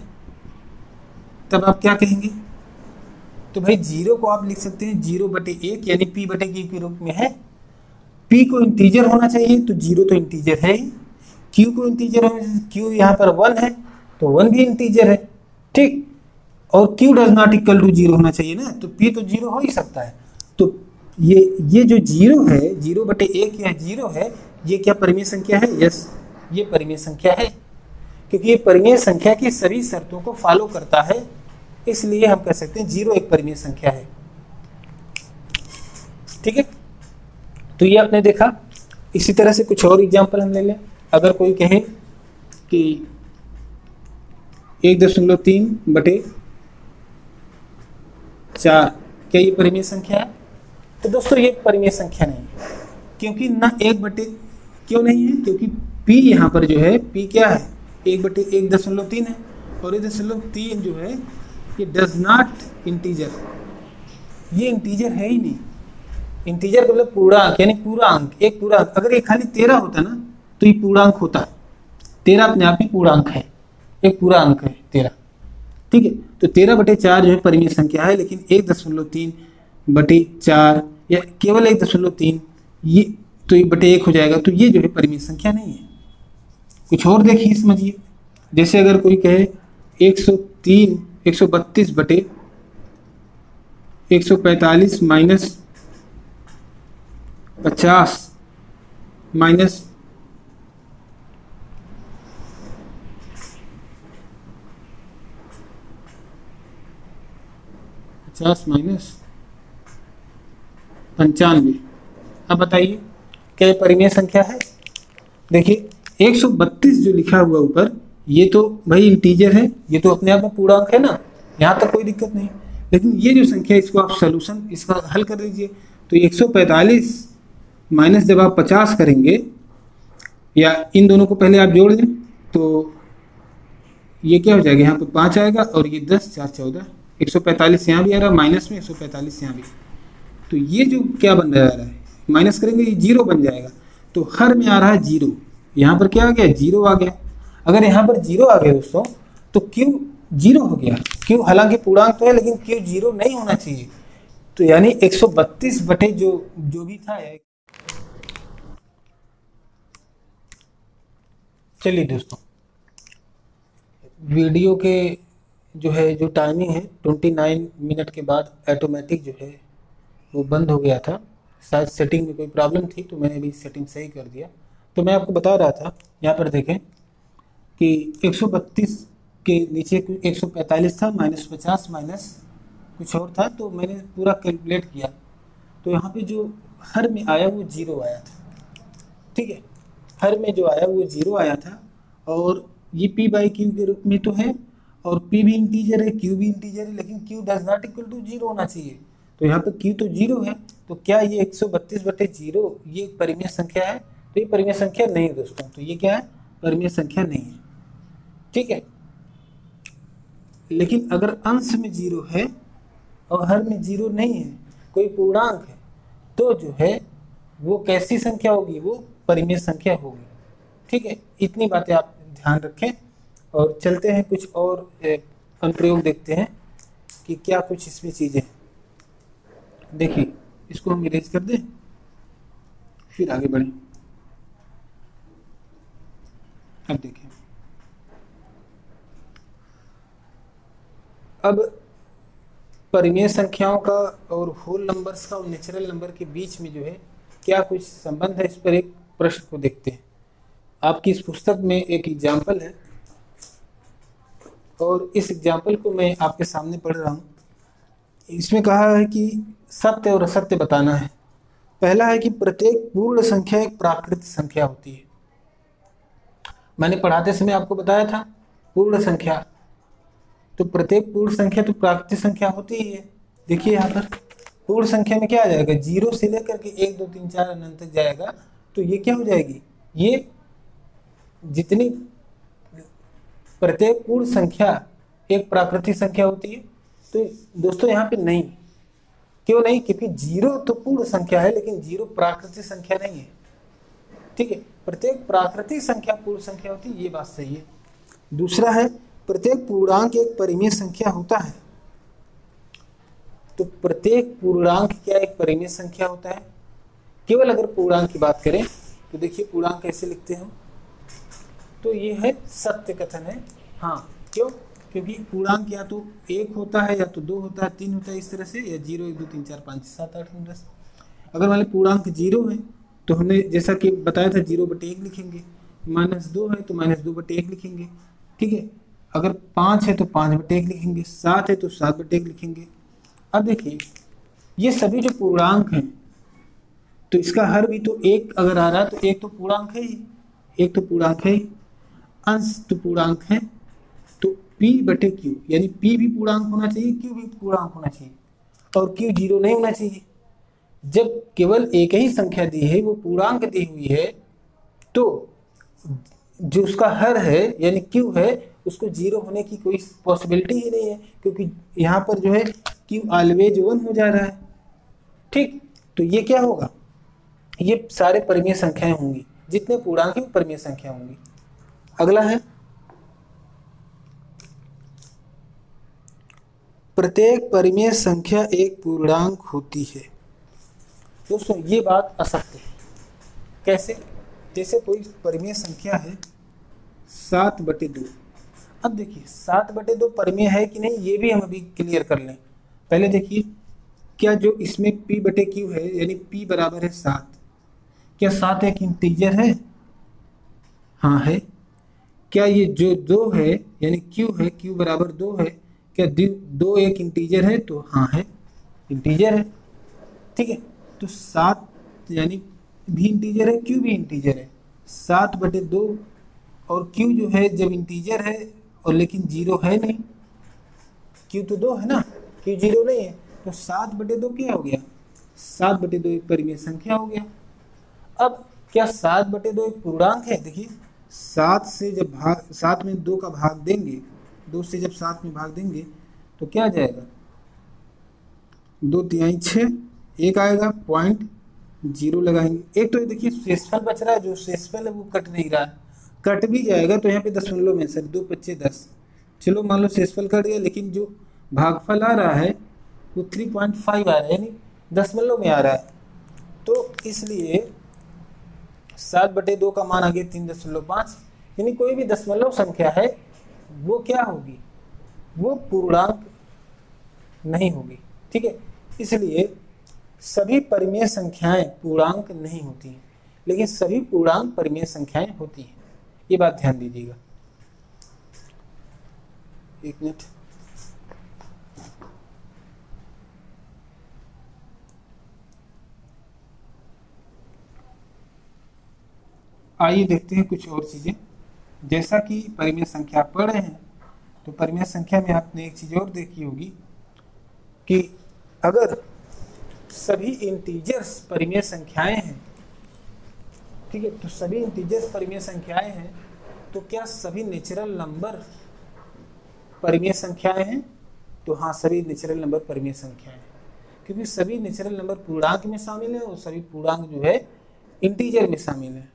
तब आप क्या कहेंगे? तो भाई 0 को आप लिख सकते हैं 0/1 यानी p/q के रूप में है। p को इंटीजर होना चाहिए, तो 0 तो इंटीजर है ही। q को इंटीजर होना, q यहाँ पर 1 है तो 1 भी इंटीजर है। ठीक, और q does not equal to 0 होना चाहिए ना, तो p तो 0 हो ही सकता है। तो ये जो 0 है, 0/1 या 0 है, ये क्या परिमेय संख्या है? यस, ये परिमेय संख्या है, क्योंकि ये परिमेय संख्या की सभी शर्तों को फॉलो करता है, इसलिए हम कह सकते हैं 0 एक परिमेय संख्या है। ठीक है, तो ये आपने देखा। इसी तरह से कुछ और एग्जांपल हम ले लें। अगर कोई कहे कि 1.3/4 क्या ये परिमेय संख्या है? तो दोस्तों ये परिमेय संख्या नहीं है, क्योंकि ना 1/, क्यों नहीं है? क्योंकि p यहाँ पर जो है, p क्या है, 1/1.3 है, और 1.3 जो है ये डज नॉट इंटीजर, ये इंटीजर है ही नहीं। इंटीजर का मतलब पूर्णांक, यानी पूर्णांक, एक पूर्णांक। अगर ये खाली 13 होता ना तो ये पूर्णांक होता। 13 अपने आप में पूर्णांक है, एक पूरा अंक है 13। ठीक है, तो 13/4 जो है परिमेय संख्या है, लेकिन 1.3/4 या केवल 1.3 ये तो 1/1 हो जाएगा, तो ये जो है परिमेय संख्या नहीं है। कुछ और देखिए, समझिए। जैसे अगर कोई कहे 132/145 -50 माइनस 95। अब बताइए क्या ये परिमेय संख्या है? देखिए 132 जो लिखा हुआ ऊपर, ये तो भाई इंटीजर है, ये तो अपने आप में पूर्णांक है ना, यहाँ तक कोई दिक्कत नहीं। लेकिन ये जो संख्या है, इसको आप सॉल्यूशन इसका हल कर लीजिए। तो 145 माइनस जब आप 50 करेंगे, या इन दोनों को पहले आप जोड़ दें, तो ये क्या हो जाएगा, यहाँ पर 5 आएगा और ये 10 4 14, 145 यहाँ भी आ रहा है, माइनस में 145 यहाँ भी। तो ये जो क्या बन रहा है, माइनस करेंगे ये 0 बन जाएगा। तो हर में आ रहा है 0, यहाँ पर क्या आ गया, 0 आ गया। अगर यहाँ पर 0 आ गया दोस्तों, तो क्यू 0 हो गया। क्यू हालांकि पूर्णांक तो है, लेकिन क्यू 0 नहीं होना चाहिए। तो यानी 132 बटे जो भी था। चलिए दोस्तों, वीडियो के जो टाइमिंग है 29 मिनट के बाद ऑटोमेटिक जो है वो बंद हो गया था। शायद सेटिंग में कोई प्रॉब्लम थी, तो मैंने भी सेटिंग सही कर दिया। तो मैं आपको बता रहा था, यहाँ पर देखें कि 132 के नीचे 145 था, -50 माइनस कुछ और था, तो मैंने पूरा कैलकुलेट किया। तो यहाँ पे जो हर में आया वो 0 आया था। ठीक है, हर में जो आया वो 0 आया था, और ये p/q के रूप में तो है, और p भी इंटीजर है, q भी इंटीजर है, लेकिन q does not equal to 0 होना चाहिए। तो यहाँ पे q तो 0 है, तो क्या ये 132/0 ये एक परिमेय संख्या है? तो ये परिमेय संख्या नहीं है दोस्तों। तो ये क्या है, परिमेय संख्या नहीं है। ठीक है, लेकिन अगर अंश में 0 है और हर में 0 नहीं है, कोई पूर्णांक है, तो जो है वो कैसी संख्या होगी, वो परिमेय संख्या होगी। ठीक है, इतनी बातें आप ध्यान रखें और चलते हैं कुछ और अनुप्रयोग देखते हैं कि क्या कुछ इसमें चीजें। देखिए इसको हम इरेज कर दें फिर आगे बढ़ें। अब देखें, अब परिमेय संख्याओं का और होल नंबर्स का और नेचुरल नंबर के बीच में जो है क्या कुछ संबंध है, इस पर एक प्रश्न को देखते हैं। आपकी इस पुस्तक में एक एग्जाम्पल है और इस एग्जाम्पल को मैं आपके सामने पढ़ रहा हूँ। इसमें कहा है कि सत्य और असत्य बताना है। पहला है कि प्रत्येक पूर्ण संख्या एक प्राकृत संख्या होती है। मैंने पढ़ाते समय आपको बताया था पूर्ण संख्या, तो प्रत्येक पूर्ण संख्या तो प्राकृतिक संख्या होती ही है। देखिए यहाँ पर पूर्ण संख्या में क्या आ जाएगा, 0 से लेकर के 1 2 3 4 अनंत तक जाएगा, तो ये क्या हो जाएगी, ये जितनी प्रत्येक पूर्ण संख्या एक प्राकृतिक संख्या होती है। तो दोस्तों यहाँ पे नहीं, क्यों नहीं, क्योंकि 0 तो पूर्ण संख्या है लेकिन 0 प्राकृतिक संख्या नहीं है। ठीक है, प्रत्येक प्राकृतिक संख्या पूर्ण संख्या होती है, ये बात सही है। दूसरा है प्रत्येक पूर्णांक एक परिमेय संख्या होता है। तो प्रत्येक पूर्णांक क्या एक परिमेय संख्या होता है। केवल अगर पूर्णांक की बात करें तो देखिए पूर्णांक कैसे लिखते हैं, तो ये है सत्य कथन है। हाँ, क्यों, क्योंकि पूर्णांक या तो 1 होता है या तो 2 होता है, 3 होता है, इस तरह से, या 0 1 2 3 4 5 7 8 9 10। अगर मान लीजिए पूर्णांक 0 है तो हमने जैसा कि बताया था 0/1 लिखेंगे, -2 है तो -2/1 लिखेंगे। ठीक है, अगर 5 है तो 5/1 लिखेंगे, 7 है तो 7/1 लिखेंगे। अब देखिए ये सभी जो पूर्णांक हैं, तो इसका हर भी तो 1 अगर आ रहा है तो 1 तो पूर्णांक है ही, 1 तो पूर्णांक है ही, अंश तो पूर्णांक है, तो P/Q यानी P भी पूर्णांक होना चाहिए, Q भी पूर्णांक होना चाहिए, और Q 0 नहीं होना चाहिए। जब केवल एक ही संख्या दी है, वो पूर्णांक दी हुई है, तो जो उसका हर है यानी Q है, उसको 0 होने की कोई पॉसिबिलिटी ही नहीं है, क्योंकि यहाँ पर जो है Q ऑलवेज 1 हो जा रहा है। ठीक, तो ये क्या होगा, ये सारे परिमेय संख्याएं होंगी, जितने पूर्णांक हैं परिमेय संख्या होंगी। अगला है प्रत्येक परिमेय संख्या एक पूर्णांक होती है। दोस्तों ये बात असत्य है। कैसे, जैसे कोई परिमेय संख्या है 7/2। अब देखिए 7/2 परिमेय है कि नहीं, ये भी हम अभी क्लियर कर लें। पहले देखिए क्या जो इसमें P/Q है यानी P बराबर है 7, क्या 7 एक इंटीजर है, हाँ है। क्या ये जो 2 है यानी Q है, Q बराबर 2 है, क्या 2 एक इंटीजर है, तो हाँ है, इंटीजर है। ठीक है, तो 7 यानी भी इंटीजर है, Q भी इंटीजर है। 7/2 और Q जो है जब इंटीजर है और लेकिन 0 है नहीं, Q तो 2 है ना, Q 0 नहीं है, तो 7/2 क्या हो गया, 7/2 एक परिमेय संख्या हो गया। अब क्या 7/2 एक पूर्णांक है, देखिए 7 से जब 7 में 2 का भाग देंगे, 2 से जब 7 में भाग देंगे तो क्या आ जाएगा, 2 तिहाई 6, 1 आएगा, 0.0 लगाएंगे। एक तो देखिए शेषफल बच रहा है, जो शेषफल है वो कट नहीं रहा है, कट भी जाएगा तो यहाँ पे दशमलव में सर 2 × 5 = 10। चलो मान लो शेषफल कट गया, लेकिन जो भागफल आ रहा है वो 3.5 आ रहा है, यानी दशमलव में आ रहा है। तो इसलिए 7/2 का मान आ गया 3.5, यानी कोई भी दशमलव संख्या है वो क्या होगी, वो पूर्णांक नहीं होगी। ठीक है, इसलिए सभी परिमेय संख्याएं पूर्णांक नहीं होती हैं, लेकिन सभी पूर्णांक परिमेय संख्याएं होती हैं। ये बात ध्यान दीजिएगा। एक मिनट, आइए देखते हैं कुछ और चीजें। जैसा कि परिमेय संख्या पढ़ रहे हैं, तो परिमेय संख्या में आपने एक चीज और देखी होगी कि अगर सभी इंटीजर्स परिमेय संख्याएं हैं, ठीक है, तो सभी इंटीजर्स परिमेय संख्याएं हैं, तो क्या सभी नेचुरल नंबर परिमेय संख्याएं हैं, तो हाँ सभी नेचुरल नंबर परिमेय संख्याएं हैं। क्योंकि सभी नेचुरल नंबर पूर्णांक में शामिल है और सभी पूर्णांक जो है इंटीजर में शामिल है।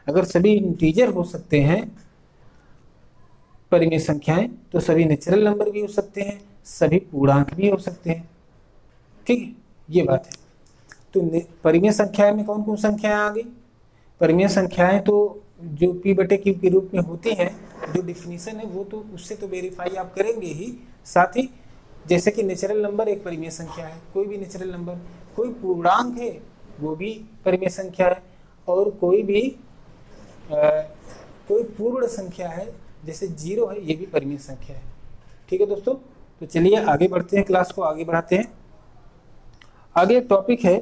अगर सभी इंटीजर हो सकते हैं परिमेय संख्याएं, तो सभी नेचुरल नंबर भी हो सकते हैं, सभी पूर्णांक भी हो सकते हैं। ठीक है, ये बात है। तो परिमेय संख्याएं में कौन कौन संख्याएं आ गई? परिमेय संख्याएं तो जो p बटे q के रूप में होती हैं, जो डिफिनीशन है वो तो उससे तो वेरीफाई आप करेंगे ही, साथ ही जैसे कि नेचुरल नंबर एक परिमेय संख्या है, कोई भी नेचुरल नंबर, कोई पूर्णांक है वो भी परिमेय संख्या है, और कोई भी कोई पूर्ण संख्या है जैसे 0 है, ये भी परिमेय संख्या है। ठीक है दोस्तों, तो चलिए आगे बढ़ते हैं, क्लास को आगे बढ़ाते हैं। आगे टॉपिक है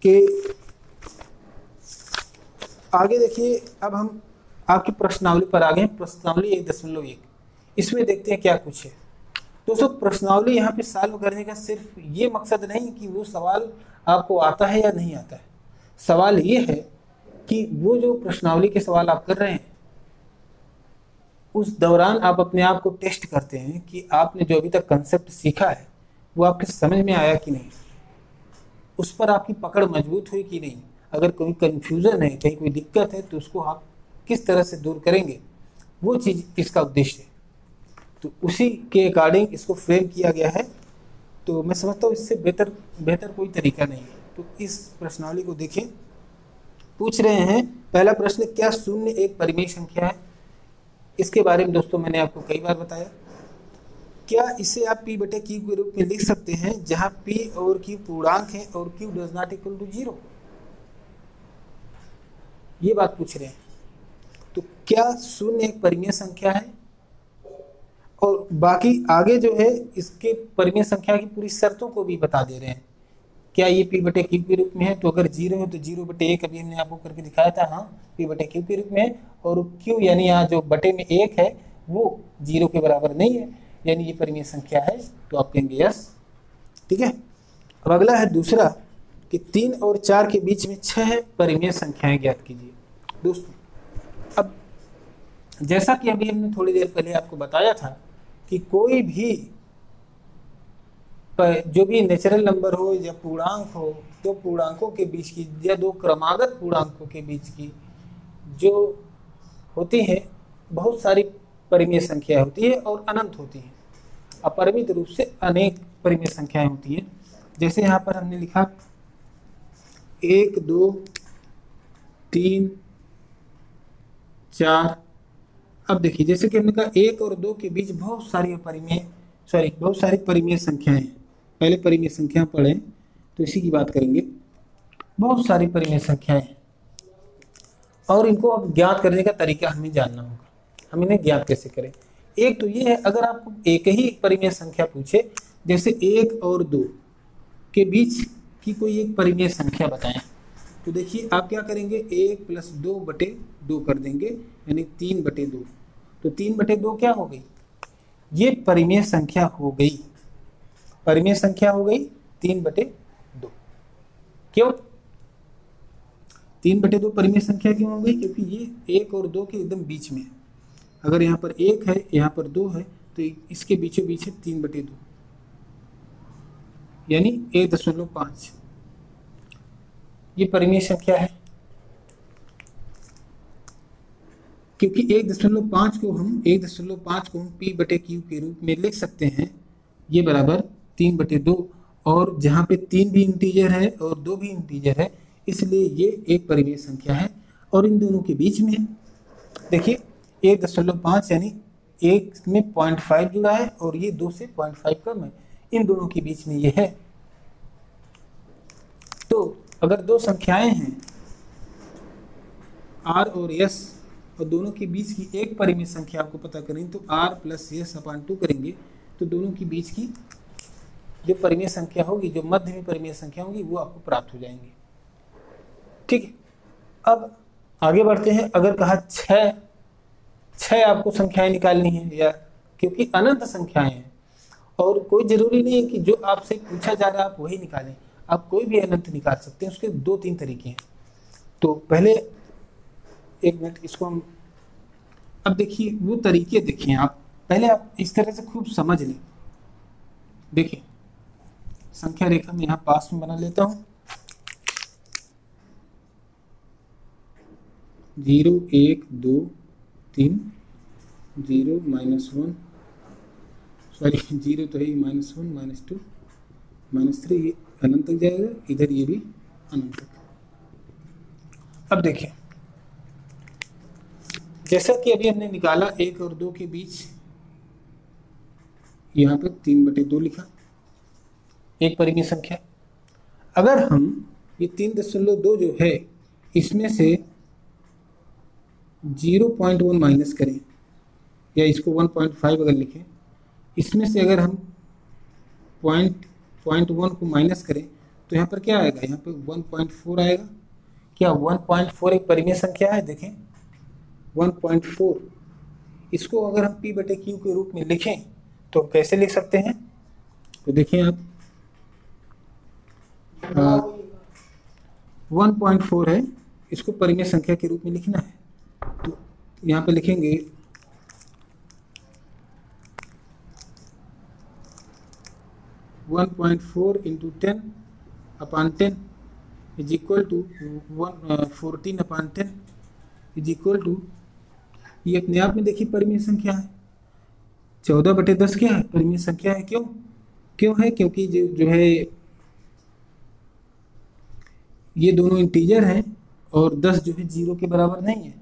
कि आगे देखिए, अब हम आपकी प्रश्नावली पर आ गए हैं, प्रश्नावली 1.1। इसमें देखते हैं क्या कुछ है। दोस्तों प्रश्नावली यहाँ पे सॉल्व करने का सिर्फ ये मकसद नहीं कि वो सवाल आपको आता है या नहीं आता है। सवाल ये है कि वो जो प्रश्नावली के सवाल आप कर रहे हैं उस दौरान आप अपने आप को टेस्ट करते हैं कि आपने जो अभी तक कंसेप्ट सीखा है वो आपके समझ में आया कि नहीं, उस पर आपकी पकड़ मजबूत हुई कि नहीं। अगर कोई कंफ्यूजन है, कहीं कोई दिक्कत है, तो उसको आप किस तरह से दूर करेंगे, वो चीज़ इसका उद्देश्य है। तो उसी के अकॉर्डिंग इसको फ्रेम किया गया है। तो मैं समझता हूँ इससे बेहतर कोई तरीका नहीं है। तो इस प्रश्नावली को देखें। पूछ रहे हैं पहला प्रश्न, क्या शून्य एक परिमेय संख्या है? इसके बारे में दोस्तों मैंने आपको कई बार बताया। क्या इसे आप p बटे q के रूप में लिख सकते हैं जहां p और q पूर्णांक है और q does not equal to 0? ये बात पूछ रहे हैं। तो क्या शून्य एक परिमेय संख्या है? और बाकी आगे जो है इसके परिमेय संख्या की पूरी शर्तों को भी बता दे रहे हैं। क्या ये p बटे q के रूप में है? तो अगर 0 है तो 0/1, अभी हमने आपको करके दिखाया था। हाँ, p बटे q के रूप में है, और q यानी यहाँ जो बटे में 1 है वो 0 के बराबर नहीं है, यानी ये परिमेय संख्या है। तो आप कहेंगे यस। ठीक है। अब अगला है दूसरा कि 3 और 4 के बीच में 6 परिमेय संख्याएं ज्ञात कीजिए। दोस्तों अब जैसा कि अभी हमने थोड़ी देर पहले आपको बताया था कि कोई भी जो भी नेचुरल नंबर हो या पूर्णांक हो, दो पूर्णांकों के बीच की या दो क्रमागत पूर्णांकों के बीच की जो होती है बहुत सारी परिमेय संख्या होती है और अनंत होती है। अपरिमित रूप से अनेक परिमेय संख्याएं होती हैं। जैसे यहाँ पर हमने लिखा 1 2 3 4। अब देखिए जैसे कि हमने कहा 1 और 2 के बीच बहुत सारी परिमेय संख्याएं हैं। पहले परिमेय संख्या पढ़ें तो इसी की बात करेंगे। बहुत सारी परिमेय संख्याएं हैं और इनको अब ज्ञात करने का तरीका हमें जानना होगा। हम इन्हें ज्ञात कैसे करें? एक तो ये है, अगर आपको एक ही परिमेय संख्या पूछे, जैसे 1 और 2 के बीच की कोई एक परिमेय संख्या बताएं, तो देखिए आप क्या करेंगे, 1 + 2/2 कर देंगे, यानी 3/2। तो 3/2 क्या हो गई? ये परिमेय संख्या हो गई। परिमेय संख्या हो गई 3/2। क्यों 3/2 परिमेय संख्या क्यों हो गई? क्योंकि ये 1 और 2 के एकदम बीच में है। अगर यहाँ पर 1 है, यहाँ पर 2 है, तो इसके बीचों बीच है 3/2, यानी 1.5। ये परिमेय संख्या है। क्योंकि 1.5 को हम p बटे q के रूप में लिख सकते हैं, ये बराबर 3/2। और जहाँ पे 3 भी इंटीजर है और 2 भी इंटीजर है, इसलिए ये एक परिमेय संख्या है और इन दोनों के बीच में देखिए 1.5 यानी 1 में 0.5 जुड़ा है और ये 2 से 0.5 कम है, इन दोनों के बीच में ये है। तो अगर दो संख्याएं हैं r और s और दोनों के बीच की एक परिमेय संख्या आपको पता करें, तो r + s/2 करेंगे तो दोनों के बीच की जो परिमेय संख्या होगी, जो मध्य में परिमेय संख्या होगी, वो आपको प्राप्त हो जाएंगी। ठीक है। अब आगे बढ़ते हैं। अगर कहा 6 आपको संख्याएं निकालनी है, या क्योंकि अनंत संख्याएं हैं और कोई जरूरी नहीं है कि जो आपसे पूछा जा रहा है आप वही निकालें, आप कोई भी अनंत निकाल सकते हैं। उसके 2-3 तरीके हैं। तो पहले एक मिनट इसको हम अब देखिए, वो तरीके देखिए आप पहले, आप इस तरह से खूब समझ लें। देखिए संख्या रेखा में यहाँ पास में बना लेता हूँ। 0 1 2 3 0 -1 सॉरी 0 तो है -1 -2 -3 ये अनंत तक जाएगा, इधर ये भी अनंत तक। अब देखिए जैसा कि अभी हमने निकाला 1 और 2 के बीच, यहाँ पर 3/2 लिखा, एक परिमेय संख्या। अगर हम ये 3.2 जो है इसमें से 0.1 माइनस करें या इसको 1.5 अगर लिखें, इसमें से अगर हम 0.1 को माइनस करें तो यहाँ पर क्या आएगा, यहाँ पर 1.4 आएगा। क्या 1.4 एक परिमेय संख्या है? देखें 1.4, इसको अगर हम P/Q के रूप में लिखें तो कैसे लिख सकते हैं? तो देखें आप 1.4 है, इसको परिमेय संख्या के रूप में लिखना है तो यहाँ पे लिखेंगे 1.4 × 10/10 is equal to 14/10 is equal to, ये अपने आप में देखिए परिमेय संख्या है। 14/10 क्या है? परिमेय संख्या है। क्यों है? क्योंकि जो है ये दोनों इंटीजर हैं और 10 जो है 0 के बराबर नहीं है।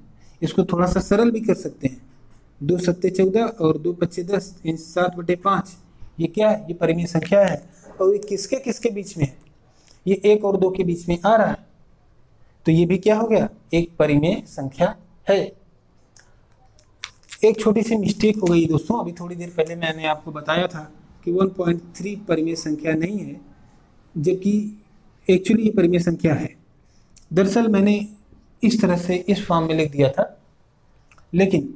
इसको थोड़ा सा सरल भी कर सकते हैं, 2 7 14 और 2 5 10 इन 7/5, ये क्या है? ये परिमेय संख्या है। और ये किसके किसके बीच में है? ये 1 और 2 के बीच में आ रहा है, तो ये भी क्या हो गया? एक परिमेय संख्या है। एक छोटी सी मिस्टेक हो गई दोस्तों, अभी थोड़ी देर पहले मैंने आपको बताया था कि 1.3 परिमेय संख्या नहीं है, जबकि एक्चुअली ये परिमेय संख्या है। दरअसल मैंने इस तरह से इस फॉर्म में लिख दिया था, लेकिन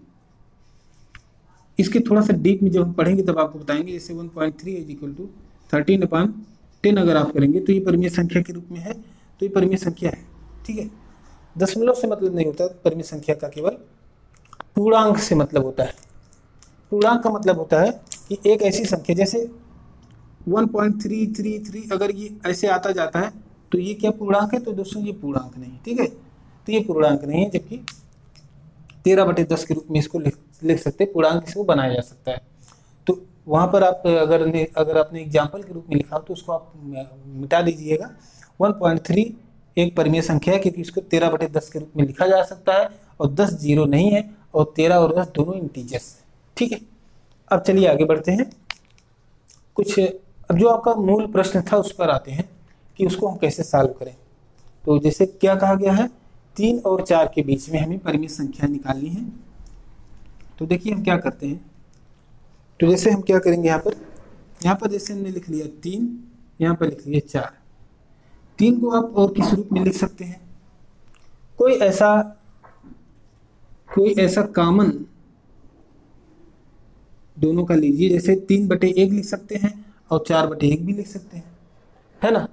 इसके थोड़ा सा डीप में जब हम पढ़ेंगे तब आपको बताएंगे। जैसे 1.3 इज इक्वल टू 13/10 अगर आप करेंगे तो ये परिमेय संख्या के रूप में है, तो ये परिमेय संख्या है। ठीक है, दशमलव से मतलब नहीं होता परिमेय संख्या का, केवल पूर्णांक से मतलब होता है। पूर्णांक का मतलब होता है कि एक ऐसी संख्या जैसे 1.333 अगर ये ऐसे आता जाता है तो ये क्या पूर्णांक है? तो दोस्तों ये पूर्णांक नहीं है। ठीक है, तो ये पूर्णांक नहीं है, जबकि 13/10 के रूप में इसको लिख सकते हैं, पूर्णांक इसको बनाया जा सकता है। तो वहाँ पर आप अगर आपने एग्जाम्पल के रूप में लिखा हो तो उसको आप मिटा दीजिएगा। 1.3 एक परिमेय संख्या है क्योंकि इसको 13/10 के रूप में लिखा जा सकता है, और 10 0 नहीं है, और 13 और 10 दोनों इंटीजर्स है। ठीक है, अब चलिए आगे बढ़ते हैं। कुछ अब जो आपका मूल प्रश्न था उस पर आते हैं कि उसको हम कैसे सॉल्व करें। तो जैसे क्या कहा गया है, 3 और 4 के बीच में हमें परिमेय संख्या निकालनी है। तो देखिए हम क्या करते हैं, तो जैसे हम क्या करेंगे, यहाँ पर जैसे हमने लिख लिया 3, यहाँ पर लिख लिया 4। 3 को आप और किस रूप में लिख सकते हैं? कोई ऐसा कॉमन दोनों का लीजिए, जैसे 3/1 लिख सकते हैं और 4/1 भी लिख सकते हैं, है ना।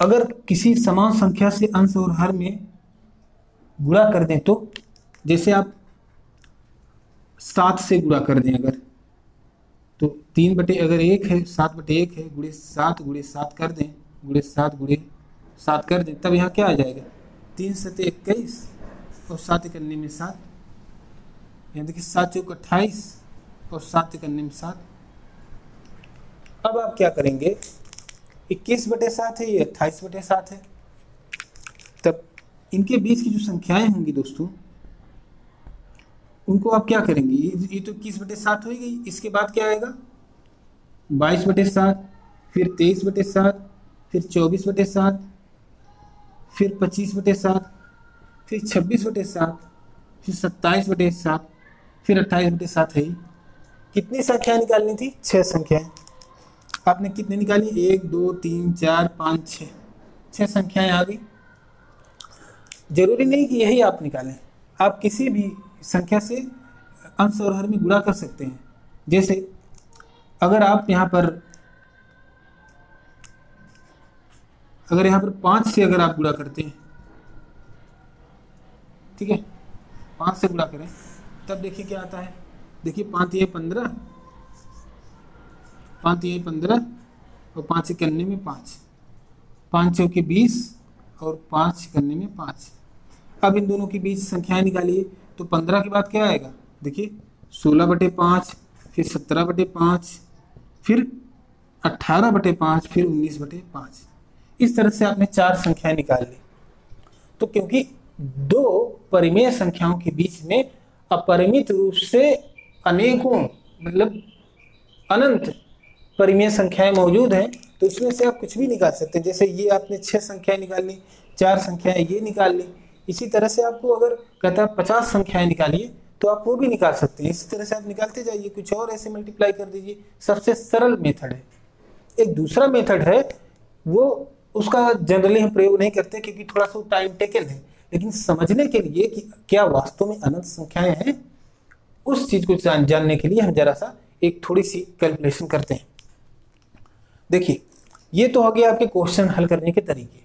अगर किसी समान संख्या से अंश और हर में गुणा कर दें तो, जैसे आप 7 से गुणा कर दें अगर, तो 3/1 है, 7/1 है, गुणे 7 कर दें, गुणे 7 कर दें, तब यहाँ क्या आ जाएगा? 3 7 21 और 7 × 9 में 7। यहाँ देखिए 7 × 4 = 28 और 7 × 9 में 7। अब आप क्या करेंगे, 21/7 है, ये 28/7 है। तब इनके बीच की जो संख्याएं होंगी दोस्तों, उनको आप क्या करेंगे, ये तो 21/7 हो गई। इसके बाद क्या आएगा? 22/7, फिर 23/7, फिर 24/7, फिर 25/7, फिर 26/7, फिर 27/7, फिर 28/7 है। कितनी संख्या निकालनी थी? 6 संख्याएं। आपने कितने निकाली? 1 2 3 4 5 6, 6 संख्याएं आ गई। जरूरी नहीं कि यही आप निकालें, आप किसी भी संख्या से अंश और हर में गुणा कर सकते हैं। जैसे अगर आप यहाँ पर 5 से अगर आप गुणा करते हैं, ठीक है, 5 से गुणा करें, तब देखिए क्या आता है। देखिए 5 × 15, 5 × 15 और 5 इक्यानवे में 5, 5 चौके 20 और 5 इक्यानवे में 5। अब इन दोनों के बीच संख्याएं निकालिए। तो 15 के बाद क्या आएगा, देखिए 16/5, फिर 17/5, फिर 18/5, फिर 19/5। इस तरह से आपने 4 संख्याएं निकाल ली। तो क्योंकि दो परिमेय संख्याओं के बीच में अपरिमित रूप से अनेकों मतलब अनंत परिमेय संख्याएं मौजूद हैं, तो उसमें से आप कुछ भी निकाल सकते हैं। जैसे ये आपने 6 संख्याएं निकाल ली, 4 संख्याएं ये निकाल ली। इसी तरह से आपको अगर कहता है 50 संख्याएं निकालिए तो आप वो भी निकाल सकते हैं। इसी तरह से आप निकालते जाइए, कुछ और ऐसे मल्टीप्लाई कर दीजिए। सबसे सरल मेथड है। एक दूसरा मेथड है, वो उसका जनरली हम प्रयोग नहीं करते क्योंकि थोड़ा सा टाइम टेकन है, लेकिन समझने के लिए कि क्या वास्तव में अनंत संख्याएं हैं, उस चीज को जानने के लिए हम जरा सा एक थोड़ी सी कैलकुलेशन करते हैं। देखिए, ये तो हो गया आपके क्वेश्चन हल करने के तरीके।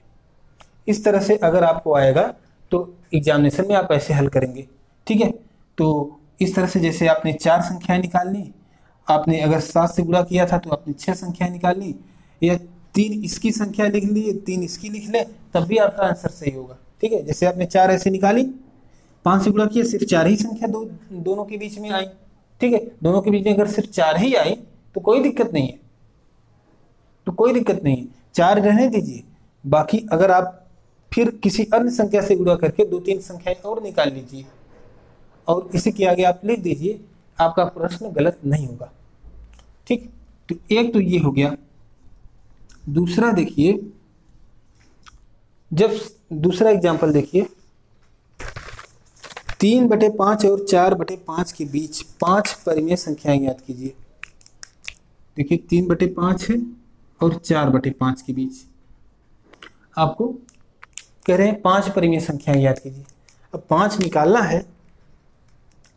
इस तरह से अगर आपको आएगा तो एग्जामिनेशन में आप ऐसे हल करेंगे, ठीक है। तो इस तरह से जैसे आपने 4 संख्याएं निकाल ली, आपने अगर 7 से गुणा किया था तो आपने 6 संख्याएं निकाल ली, या 3 इसकी संख्या लिख ली, 3 इसकी लिख ले, तब भी आपका आंसर सही होगा, ठीक है। जैसे आपने 4 ऐसे निकाली, 5 से गुणा किया, सिर्फ 4 ही संख्या दोनों के बीच में आई, ठीक है। दोनों के बीच में अगर सिर्फ 4 ही आई तो कोई दिक्कत नहीं है, तो कोई दिक्कत नहीं है, 4 रहने दीजिए। बाकी अगर आप फिर किसी अन्य संख्या से गुणा करके 2-3 संख्याएं और निकाल लीजिए और इसी के आगे आप लिख दीजिए, आपका प्रश्न गलत नहीं होगा, ठीक। तो एक तो ये हो गया। दूसरा देखिए, जब दूसरा एग्जांपल देखिए, 3/5 और 4/5 के बीच 5 परिमेय संख्याएं याद कीजिए। देखिए 3/5 है और 4/5 के बीच आपको कह रहे हैं 5 परिमेय संख्याएं याद कीजिए। अब 5 निकालना है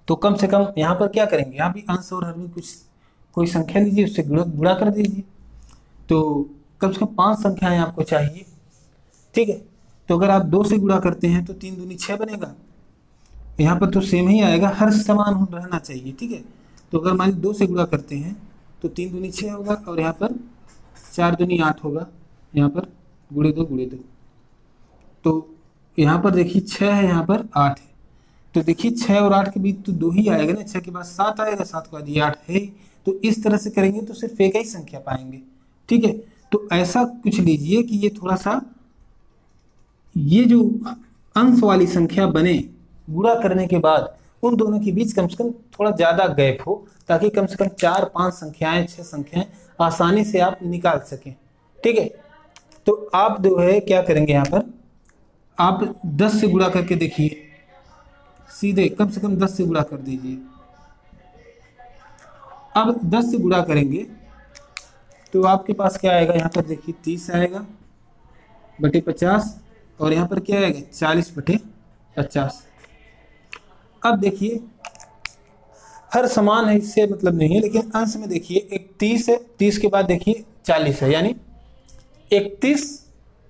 तो कम से कम यहाँ पर क्या करेंगे, यहाँ भी अंश और हर में कुछ कोई संख्या लीजिए, उससे गुणा कर दीजिए। तो कम से कम 5 संख्याएं आपको चाहिए, ठीक है। तो अगर आप 2 से गुणा करते हैं तो 3 दूनी 6 बनेगा। यहाँ पर तो सेम ही आएगा, हर समान रहना चाहिए, ठीक है। तो अगर मान लीजिए 2 से गुणा करते हैं तो 3 दूनी 6 होगा और यहाँ पर 4 दूनी 8 होगा। यहाँ पर गुणे 2, तो यहाँ पर देखिए 6 है, यहाँ पर 8 है। तो देखिए 6 और 8 के बीच तो 2 ही आएगा ना, 6 के बाद 7 आएगा, 7 के बाद ये 8 है। तो इस तरह से करेंगे तो सिर्फ एक ही संख्या पाएंगे, ठीक है। तो ऐसा कुछ लीजिए कि ये थोड़ा सा ये जो अंश वाली संख्या बने, गुणा करने के बाद उन दोनों के बीच कम से कम थोड़ा ज़्यादा गैप हो, ताकि कम से कम 4-5 संख्याएं 6 संख्याएं आसानी से आप निकाल सकें, ठीक है। तो आप जो है क्या करेंगे, यहाँ पर आप 10 से गुणा करके देखिए, सीधे कम से कम 10 से गुणा कर दीजिए। अब 10 से गुणा करेंगे तो आपके पास क्या आएगा, यहाँ पर देखिए 30 आएगा बटे 50 और यहाँ पर क्या आएगा 40/50। अब देखिए हर समान है, इससे मतलब नहीं है, लेकिन अंश में देखिए एक 30 है, 30 के बाद देखिए 40 है, यानी 31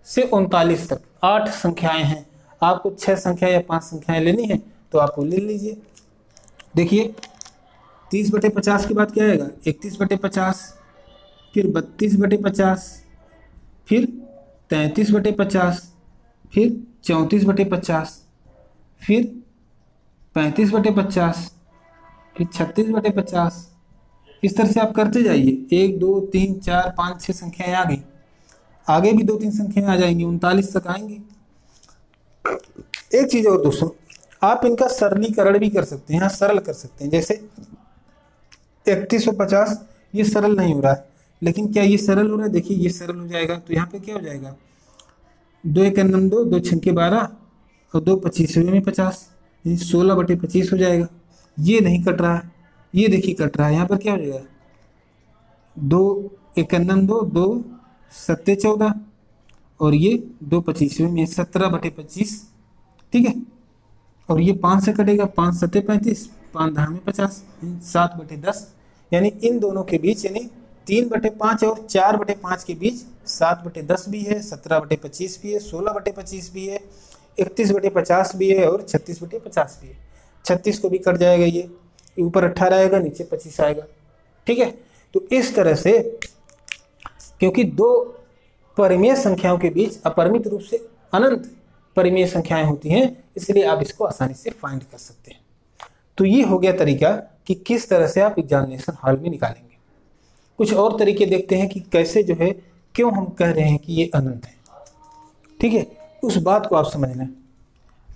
से 39 तक 8 संख्याएं हैं। आपको 6 संख्या या 5 संख्याएं लेनी है तो आप वो ले लीजिए। देखिए 30/50 के बाद क्या आएगा 31/50, फिर 32/50, फिर 33/50, फिर 34/50, फिर 35/50, फिर 36/50। इस तरह से आप करते जाइए। 1 2 3 4 5 6 संख्याएं आ गई, आगे भी 2-3 संख्याएं आ जाएंगी, 39 तक आएंगे। एक चीज और दोस्तों, आप इनका सरलीकरण भी कर सकते हैं, सरल कर सकते हैं। जैसे 3150 ये सरल नहीं हो रहा है, लेकिन क्या ये सरल हो रहा है, देखिए ये सरल हो जाएगा। तो यहाँ पे क्या हो जाएगा 2 1 2, 2 6 12 और 2 25 में 50, 16/25 हो जाएगा। ये नहीं कट रहा है, ये देखिए कट रहा है। यहाँ पर क्या हो जाएगा 2 1 2, 2 7 14 और ये 2 25 में 17/25, ठीक है। और ये 5 से कटेगा, 5 7 35, 5 10 में 50, 7/10। यानी इन दोनों के बीच, यानी 3/5 और 4/5 के बीच 7/10 भी है, 17/25 भी है, 16/25 भी है, 31/50 भी है और 36/50 भी है। 36 को भी कट जाएगा, ये ऊपर 18 आएगा, नीचे 25 आएगा, ठीक है। तो इस तरह से क्योंकि दो परिमेय संख्याओं के बीच अपरिमित रूप से अनंत परिमेय संख्याएं होती हैं, इसलिए आप इसको आसानी से फाइंड कर सकते हैं। तो ये हो गया तरीका कि किस तरह से आप एग्जामिनेशन हॉल में निकालेंगे। कुछ और तरीके देखते हैं कि कैसे जो है, क्यों हम कह रहे हैं कि ये अनंत है। ठीक है, उस बात को आप समझ लें।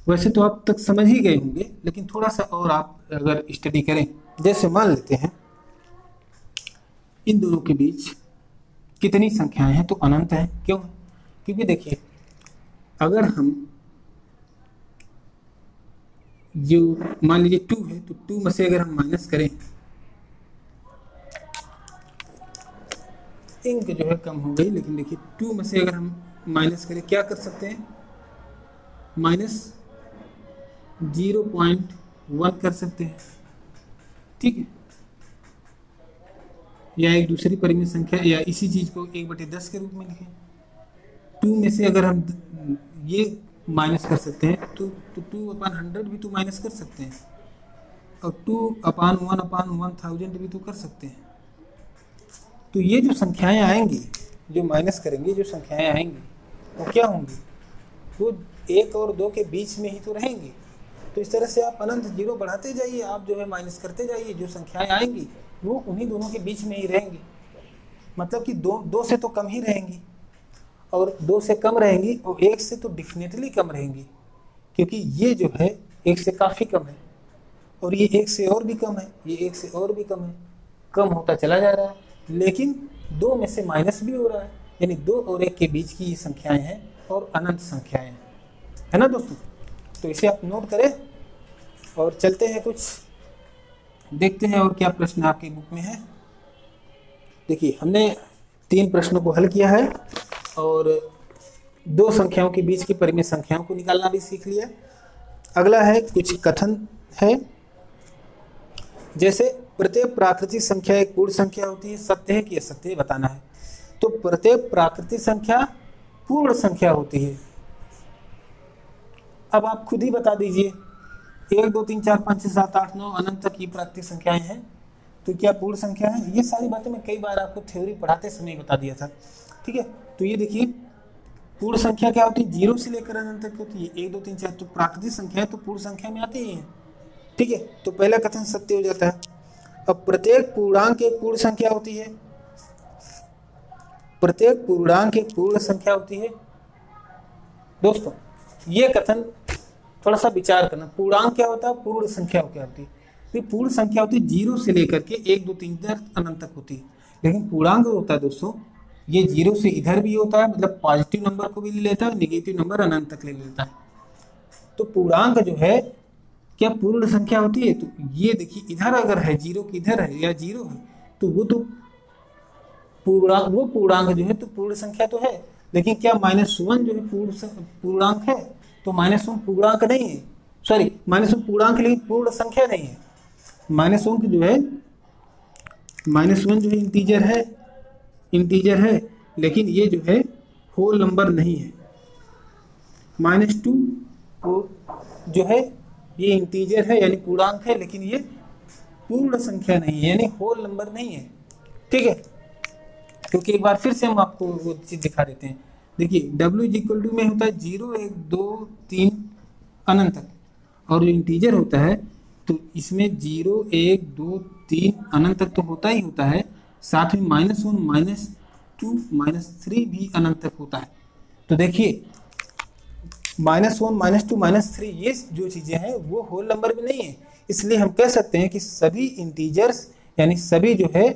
वैसे तो आप तक समझ ही गए होंगे, लेकिन थोड़ा सा और आप अगर स्टडी करें, जैसे मान लेते हैं इन दोनों के बीच कितनी संख्याएं हैं, तो अनंत है। क्यों? क्योंकि देखिए, अगर हम जो मान लीजिए 2 है, तो 2 में से अगर हम माइनस करें, इंक जो है कम हो गई, लेकिन देखिए 2 में से अगर हम माइनस करें, क्या कर सकते हैं, माइनस 0.1 कर सकते हैं। ठीक है, या एक दूसरी परिमेय संख्या, या इसी चीज को 1/10 के रूप में लिखें। 2 में से अगर हम ये माइनस कर सकते हैं, तो 2/100 भी तो माइनस कर सकते हैं, और 2/1/1000 भी तो कर सकते हैं। तो ये जो संख्याएं आएंगी, जो माइनस करेंगे, जो संख्याएं आएंगी, वो क्या होंगी, वो 1 और 2 के बीच में ही तो रहेंगी। तो इस तरह से आप अनंत 0 बढ़ाते जाइए, आप जो है माइनस करते जाइए, जो संख्याएं आएंगी वो उन्हीं दोनों के बीच में ही रहेंगी। मतलब कि 2 से तो कम ही रहेंगी, और 2 से कम रहेंगी, और 1 से तो डेफिनेटली कम रहेंगी, क्योंकि ये जो है 1 से काफ़ी कम है, और ये 1 से और भी कम है, ये 1 से और भी कम है, कम होता चला जा रहा है। लेकिन 2 में से माइनस भी हो रहा है, यानी 2 और 1 के बीच की ये संख्याएं हैं, और अनंत संख्याएं हैं, है ना दोस्तों। तो इसे आप नोट करें, और चलते हैं कुछ देखते हैं और क्या प्रश्न आपकी बुक में है। देखिए, हमने 3 प्रश्नों को हल किया है, और 2 संख्याओं के बीच की परिमेय संख्याओं को निकालना भी सीख लिया। अगला है कुछ कथन है, जैसे प्रत्येक प्राकृतिक संख्या एक पूर्ण संख्या होती है, सत्य है कि असत्य है बताना है। तो प्रत्येक प्राकृतिक संख्या पूर्ण संख्या होती है। अब आप खुद ही बता दीजिए, 1 2 3 4 5 6 7 8 9 अनंत तक की प्राकृतिक संख्याएं हैं, तो क्या पूर्ण संख्या है? ये सारी बातें मैं कई बार आपको थ्योरी पढ़ाते समय बता दिया था। ठीक है, तो ये देखिए, पूर्ण संख्या क्या होती है, 0 से लेकर अनंत तक होती है। 1 2 3 4 तो प्राकृतिक संख्या है, तो पूर्ण संख्या में आती ही है। ठीक है, तो पहला कथन सत्य हो जाता है। अब प्रत्येक पूर्णांक एक पूर्ण संख्या होती है, प्रत्येक पूर्णांक एक पूर्ण संख्या होती है। दोस्तों, ये कथन थोड़ा सा विचार करना, पूर्णांक क्या होता है, पूर्ण संख्या क्या होती है। तो पूर्ण संख्या होती है 0 से लेकर के 1 2 3 4 अनंत तक होती है। लेकिन पूर्णांक होता है दोस्तों, ये 0 से इधर भी होता है, मतलब पॉजिटिव नंबर को भी ले लेता है, नेगेटिव नंबर अनंत तक ले लेता है। तो पूर्णांक जो है क्या पूर्ण संख्या होती है? तो ये देखिए, इधर अगर है 0 की इधर है या 0 है, तो वो तो पूर्णांक, वो पूर्णांक जो है तो पूर्ण संख्या तो है। लेकिन क्या -1 जो है पूर्णांक है? तो -1 पूर्णांक नहीं है, सॉरी -1 पूर्णांक लेकिन पूर्ण संख्या नहीं है। -1 जो है, -1 जो है इंटीजर है, लेकिन ये जो है होल नंबर नहीं है। -2 जो है ये इंटीजर है, यानी पूर्णांक है, लेकिन ये पूर्ण संख्या नहीं है, यानी होल नंबर नहीं है। ठीक है, क्योंकि एक बार फिर से हम आपको वो चीज दिखा देते हैं। देखिए, W में होता है 0 1 2 3 अनंत तक, और जो इंटीजर होता है तो इसमें 0 1 2 3 अनंत तक तो होता ही होता है, साथ में -1 -2 -3 भी अनंत तक होता है। तो देखिए, -1 -2 -3 ये जो चीजें हैं वो होल नंबर में नहीं है, इसलिए हम कह सकते हैं कि सभी इंटीजर्स यानी सभी जो है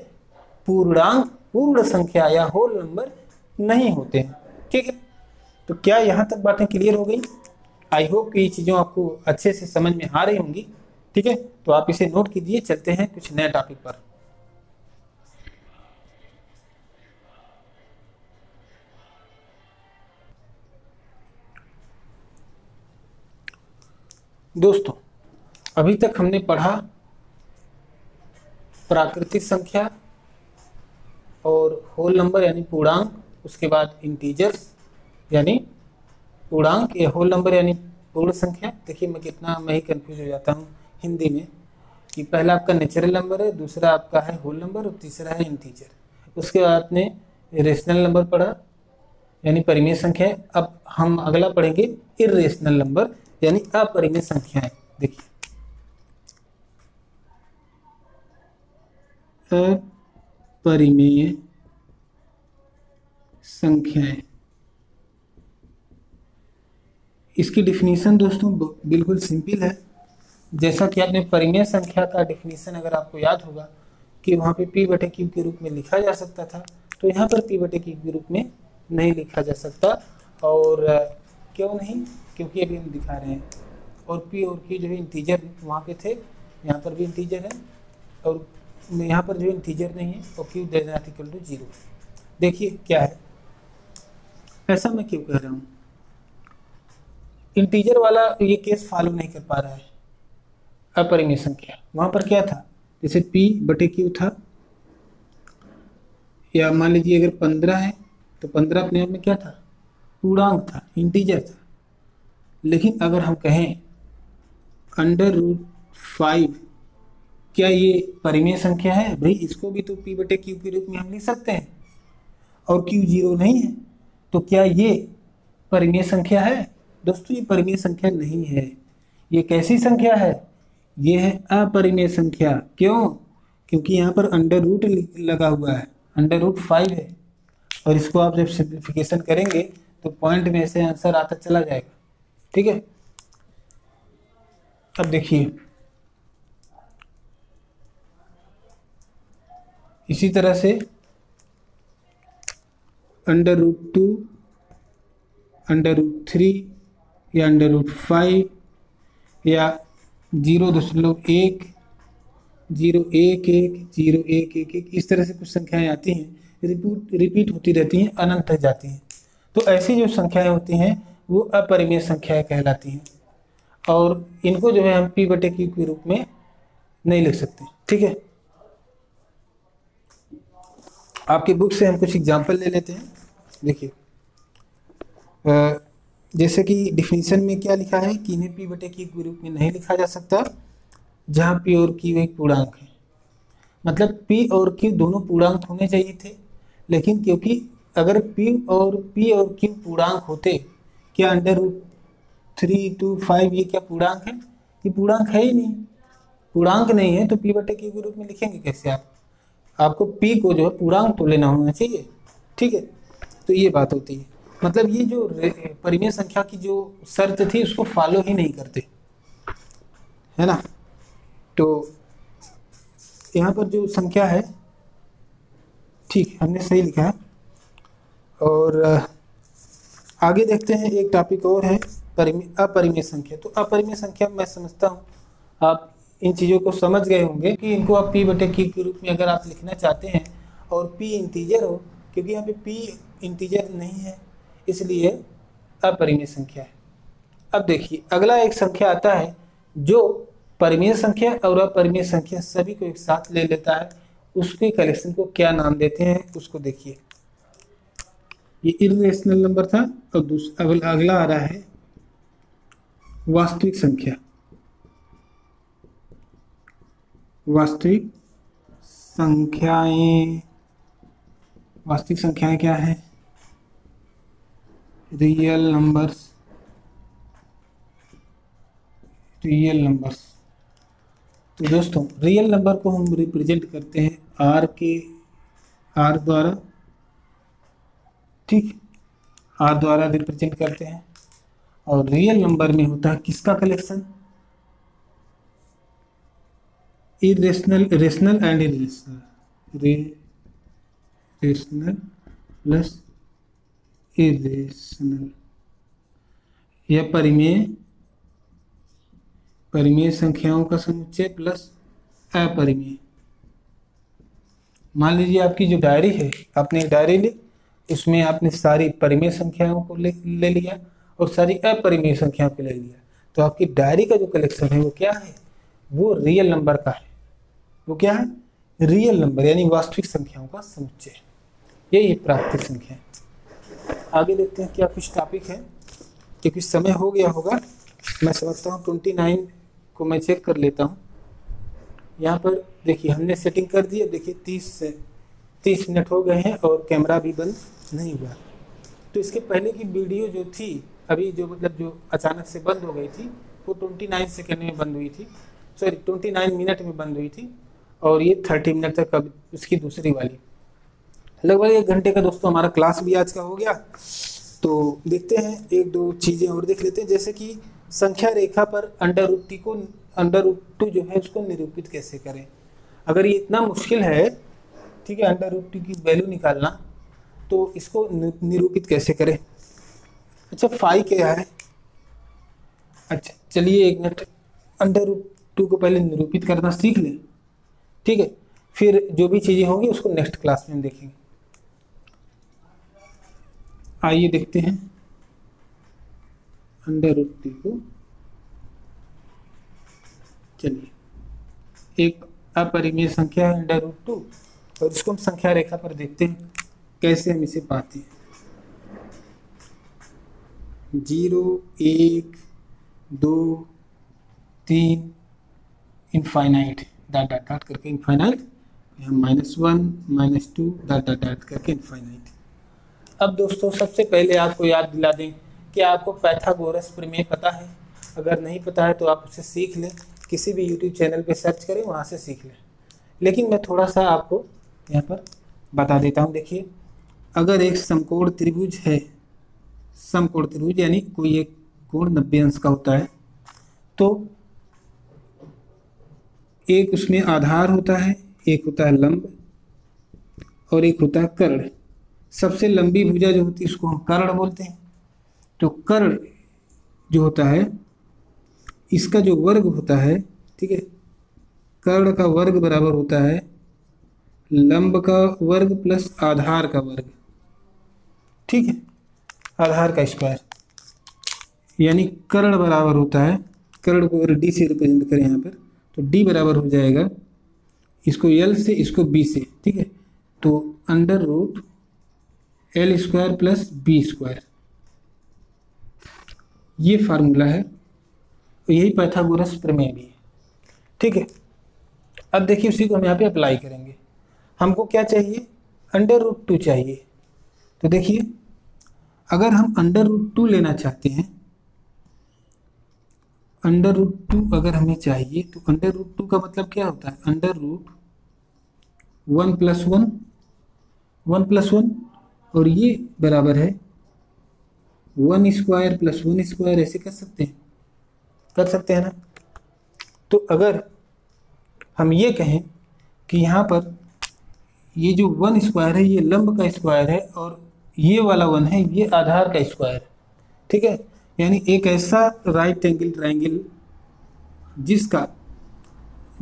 पूर्णांक पूर्ण संख्या या होल नंबर नहीं होते हैं। ठीक है, तो क्या यहाँ तक बातें क्लियर हो गई? आई होप कि ये चीज़ों आपको अच्छे से समझ में आ रही होंगी। ठीक है, तो आप इसे नोट कीजिए। चलते हैं कुछ नए टॉपिक पर। दोस्तों, अभी तक हमने पढ़ा प्राकृतिक संख्या और होल नंबर यानी पूर्णांक, उसके बाद इंटीजर्स यानी पूर्णांक या होल नंबर यानी पूर्ण संख्या। देखिए, मैं ही कंफ्यूज हो जाता हूँ हिंदी में कि पहला आपका नेचुरल नंबर है, दूसरा आपका है होल नंबर, और तीसरा है इंटीजर। उसके बाद में रेशनल नंबर पढ़ा यानी परिमेय संख्या। अब हम अगला पढ़ेंगे इर्रेशनल नंबर यानी अपरिमेय संख्याएं। देखिए अपरिमेय संख्याएं, इसकी डिफिनीशन दोस्तों बिल्कुल सिंपल है। जैसा कि आपने परिमेय संख्या का डिफिनीशन अगर आपको याद होगा कि वहाँ पे p बटे क्यू के रूप में लिखा जा सकता था, तो यहाँ पर p बटे क्यू के रूप में नहीं लिखा जा सकता। और क्यों नहीं? क्योंकि अभी हम दिखा रहे हैं और p और q जो है इंटीजर वहाँ पे थे, यहाँ पर भी इंटीजर है और यहाँ पर जो इंटीजर नहीं है और q > 0। देखिए क्या है, ऐसा मैं क्यों कह रहा हूँ, इंटीजर वाला ये केस फॉलो नहीं कर पा रहा है। अपरिमेय संख्या वहाँ पर क्या था, जैसे p बटे q था, या मान लीजिए अगर 15 है तो 15 अपने आप में क्या था, पूर्णांक था, इंटीजर था। लेकिन अगर हम कहें √5, क्या ये परिमेय संख्या है? भाई इसको भी तो p बटे q के रूप में हम लिख सकते हैं और q 0 नहीं है, तो क्या ये परिमेय संख्या है? दोस्तों ये परिमेय संख्या नहीं है। ये कैसी संख्या है? ये है अपरिमेय संख्या। क्यों? क्योंकि यहाँ पर अंडर रूट लगा हुआ है, √5 है, और इसको आप जब सिंप्लीफिकेशन करेंगे तो पॉइंट में से आंसर आता चला जाएगा। ठीक है, अब देखिए इसी तरह से √2, √3 या √5 या 0.1, 0.11, 0.111 इस तरह से कुछ संख्याएं आती हैं, रिपीट होती रहती हैं, अनंत तक जाती हैं। तो ऐसी जो संख्याएं होती हैं वो अपरिमेय संख्याएं कहलाती हैं और इनको जो है हम p बटे q के रूप में नहीं लिख सकते। ठीक है, आपकी बुक से हम कुछ एग्जाम्पल ले लेते हैं। देखिए जैसे कि डिफिनीशन में क्या लिखा है कि इन्हें p बटे q के रूप में नहीं लिखा जा सकता जहाँ p और q एक पूर्णांक है। मतलब p और q दोनों पूर्णांक होने चाहिए थे, लेकिन क्योंकि अगर p और q पूर्णांक होते, क्या √3 to 5 ये क्या पूर्णांक है? ये पूर्णांक है ही नहीं, पूर्णांक नहीं है तो p बटे q के रूप में लिखेंगे कैसे आप? आपको p को जो है पूर्णांक तो लेना होना चाहिए। ठीक है, तो ये बात होती है। मतलब ये जो परिमेय संख्या की जो शर्त थी उसको फॉलो ही नहीं करते, है ना। तो यहाँ पर जो संख्या है, ठीक हमने सही लिखा है। और आगे देखते हैं, एक टॉपिक और है अपरिमेय संख्या। तो अपरिमेय संख्या मैं समझता हूँ आप इन चीज़ों को समझ गए होंगे कि इनको आप p बटे q के रूप में अगर आप लिखना चाहते हैं और p इंटीजर हो, क्योंकि यहाँ पे p इंटीजर नहीं है इसलिए अपरिमेय संख्या है। अब देखिए अगला एक संख्या आता है जो परिमेय संख्या और अपरिमेय संख्या सभी को एक साथ ले लेता है, उसके कलेक्शन को क्या नाम देते हैं उसको देखिए। ये इर्रेशनल नंबर था और अगला आ रहा है वास्तविक संख्या। वास्तविक संख्याएं क्या है? Real numbers. तो दोस्तों रियल नंबर को हम रिप्रेजेंट करते हैं R द्वारा। ठीक, R द्वारा रिप्रेजेंट करते हैं। और रियल नंबर में होता है किसका collection? Rational and irrational, rational plus irrational, या परिमेय संख्याओं का समुच्चय प्लस अपरिमेय। मान लीजिए आपकी जो डायरी है, आपने एक डायरी ली, उसमें आपने सारी परिमेय संख्याओं को ले लिया और सारी अपरिमेय संख्याओं को ले लिया, तो आपकी डायरी का जो कलेक्शन है वो क्या है? वो रियल नंबर का है। वो क्या है? रियल नंबर यानी वास्तविक संख्याओं का समुच्चय। यही प्राकृतिक संख्या है। आगे देखते हैं क्या कुछ टॉपिक है, क्योंकि समय हो गया होगा। मैं समझता हूँ 29 को मैं चेक कर लेता हूँ। यहाँ पर देखिए हमने सेटिंग कर दी है। देखिए 30 मिनट हो गए हैं और कैमरा भी बंद नहीं हुआ। तो इसके पहले की वीडियो जो थी अभी जो मतलब जो अचानक से बंद हो गई थी वो 29 सेकेंड में बंद हुई थी, सॉरी 29 मिनट में बंद हुई थी, और ये 30 मिनट तक अब उसकी दूसरी वाली। लगभग 1 घंटे का दोस्तों हमारा क्लास भी आज का हो गया। तो देखते हैं 1-2 चीज़ें और देख लेते हैं, जैसे कि संख्या रेखा पर अंडर रूट 2 जो है उसको निरूपित कैसे करें। अगर ये इतना मुश्किल है, ठीक है, अंडर रूट 2 की वैल्यू निकालना, तो इसको निरूपित कैसे करें। अच्छा फाई क्या है, अच्छा चलिए 1 मिनट अंडर रूट 2 को पहले निरूपित करना सीख लें, ठीक है, फिर जो भी चीज़ें होंगी उसको नेक्स्ट क्लास में हम देखेंगे। आइए देखते हैं अंडर रूट 2 को। चलिए एक अपरिमेय संख्या है अंडर रूट 2 और इसको हम संख्या रेखा पर देखते हैं कैसे हम इसे पाते हैं। 0 1 2 3 इनफाइनाइट डॉट डॉट डॉट करके इनफाइनाइट, -1 -2 डॉट डॉट डॉट करके इनफाइनाइट। अब दोस्तों सबसे पहले आपको याद दिला दें कि आपको पाइथागोरस प्रमेय पता है। अगर नहीं पता है तो आप उसे सीख लें, किसी भी यूट्यूब चैनल पे सर्च करें, वहाँ से सीख लें। लेकिन मैं थोड़ा सा आपको यहाँ पर बता देता हूँ। देखिए अगर एक समकोण त्रिभुज है, समकोण त्रिभुज यानी कोई एक कोण 90 अंश का होता है, तो एक उसमें आधार होता है, एक होता है लंब और एक होता है कर्ण। सबसे लंबी भुजा जो होती है उसको हम कर्ण बोलते हैं। तो कर्ण जो होता है इसका जो वर्ग होता है, ठीक है, कर्ण का वर्ग बराबर होता है लंब का वर्ग प्लस आधार का वर्ग, ठीक है, आधार का स्क्वायर, यानी कर्ण बराबर होता है, कर्ण को अगर डी से रिप्रेजेंट करें यहाँ पर तो डी बराबर हो जाएगा इसको एल से इसको बी से, ठीक है, तो under root L square plus B square, ये फार्मूला है, यही पाइथागोरस प्रमेय भी है, ठीक है। अब देखिए उसी को हम यहाँ पे अप्लाई करेंगे। हमको क्या चाहिए, अंडर रूट 2 चाहिए। तो देखिए अगर हम अंडर रूट 2 लेना चाहते हैं, अंडर रूट 2 अगर हमें चाहिए तो अंडर रूट 2 का मतलब क्या होता है, अंडर रूट 1+1 और ये बराबर है 1 स्क्वायर प्लस 1 स्क्वायर, ऐसे कर सकते हैं ना। तो अगर हम ये कहें कि यहाँ पर ये जो 1 स्क्वायर है ये लंब का स्क्वायर है और ये वाला 1 है ये आधार का स्क्वायर, ठीक है, यानी एक ऐसा राइट एंगल ट्रायंगल जिसका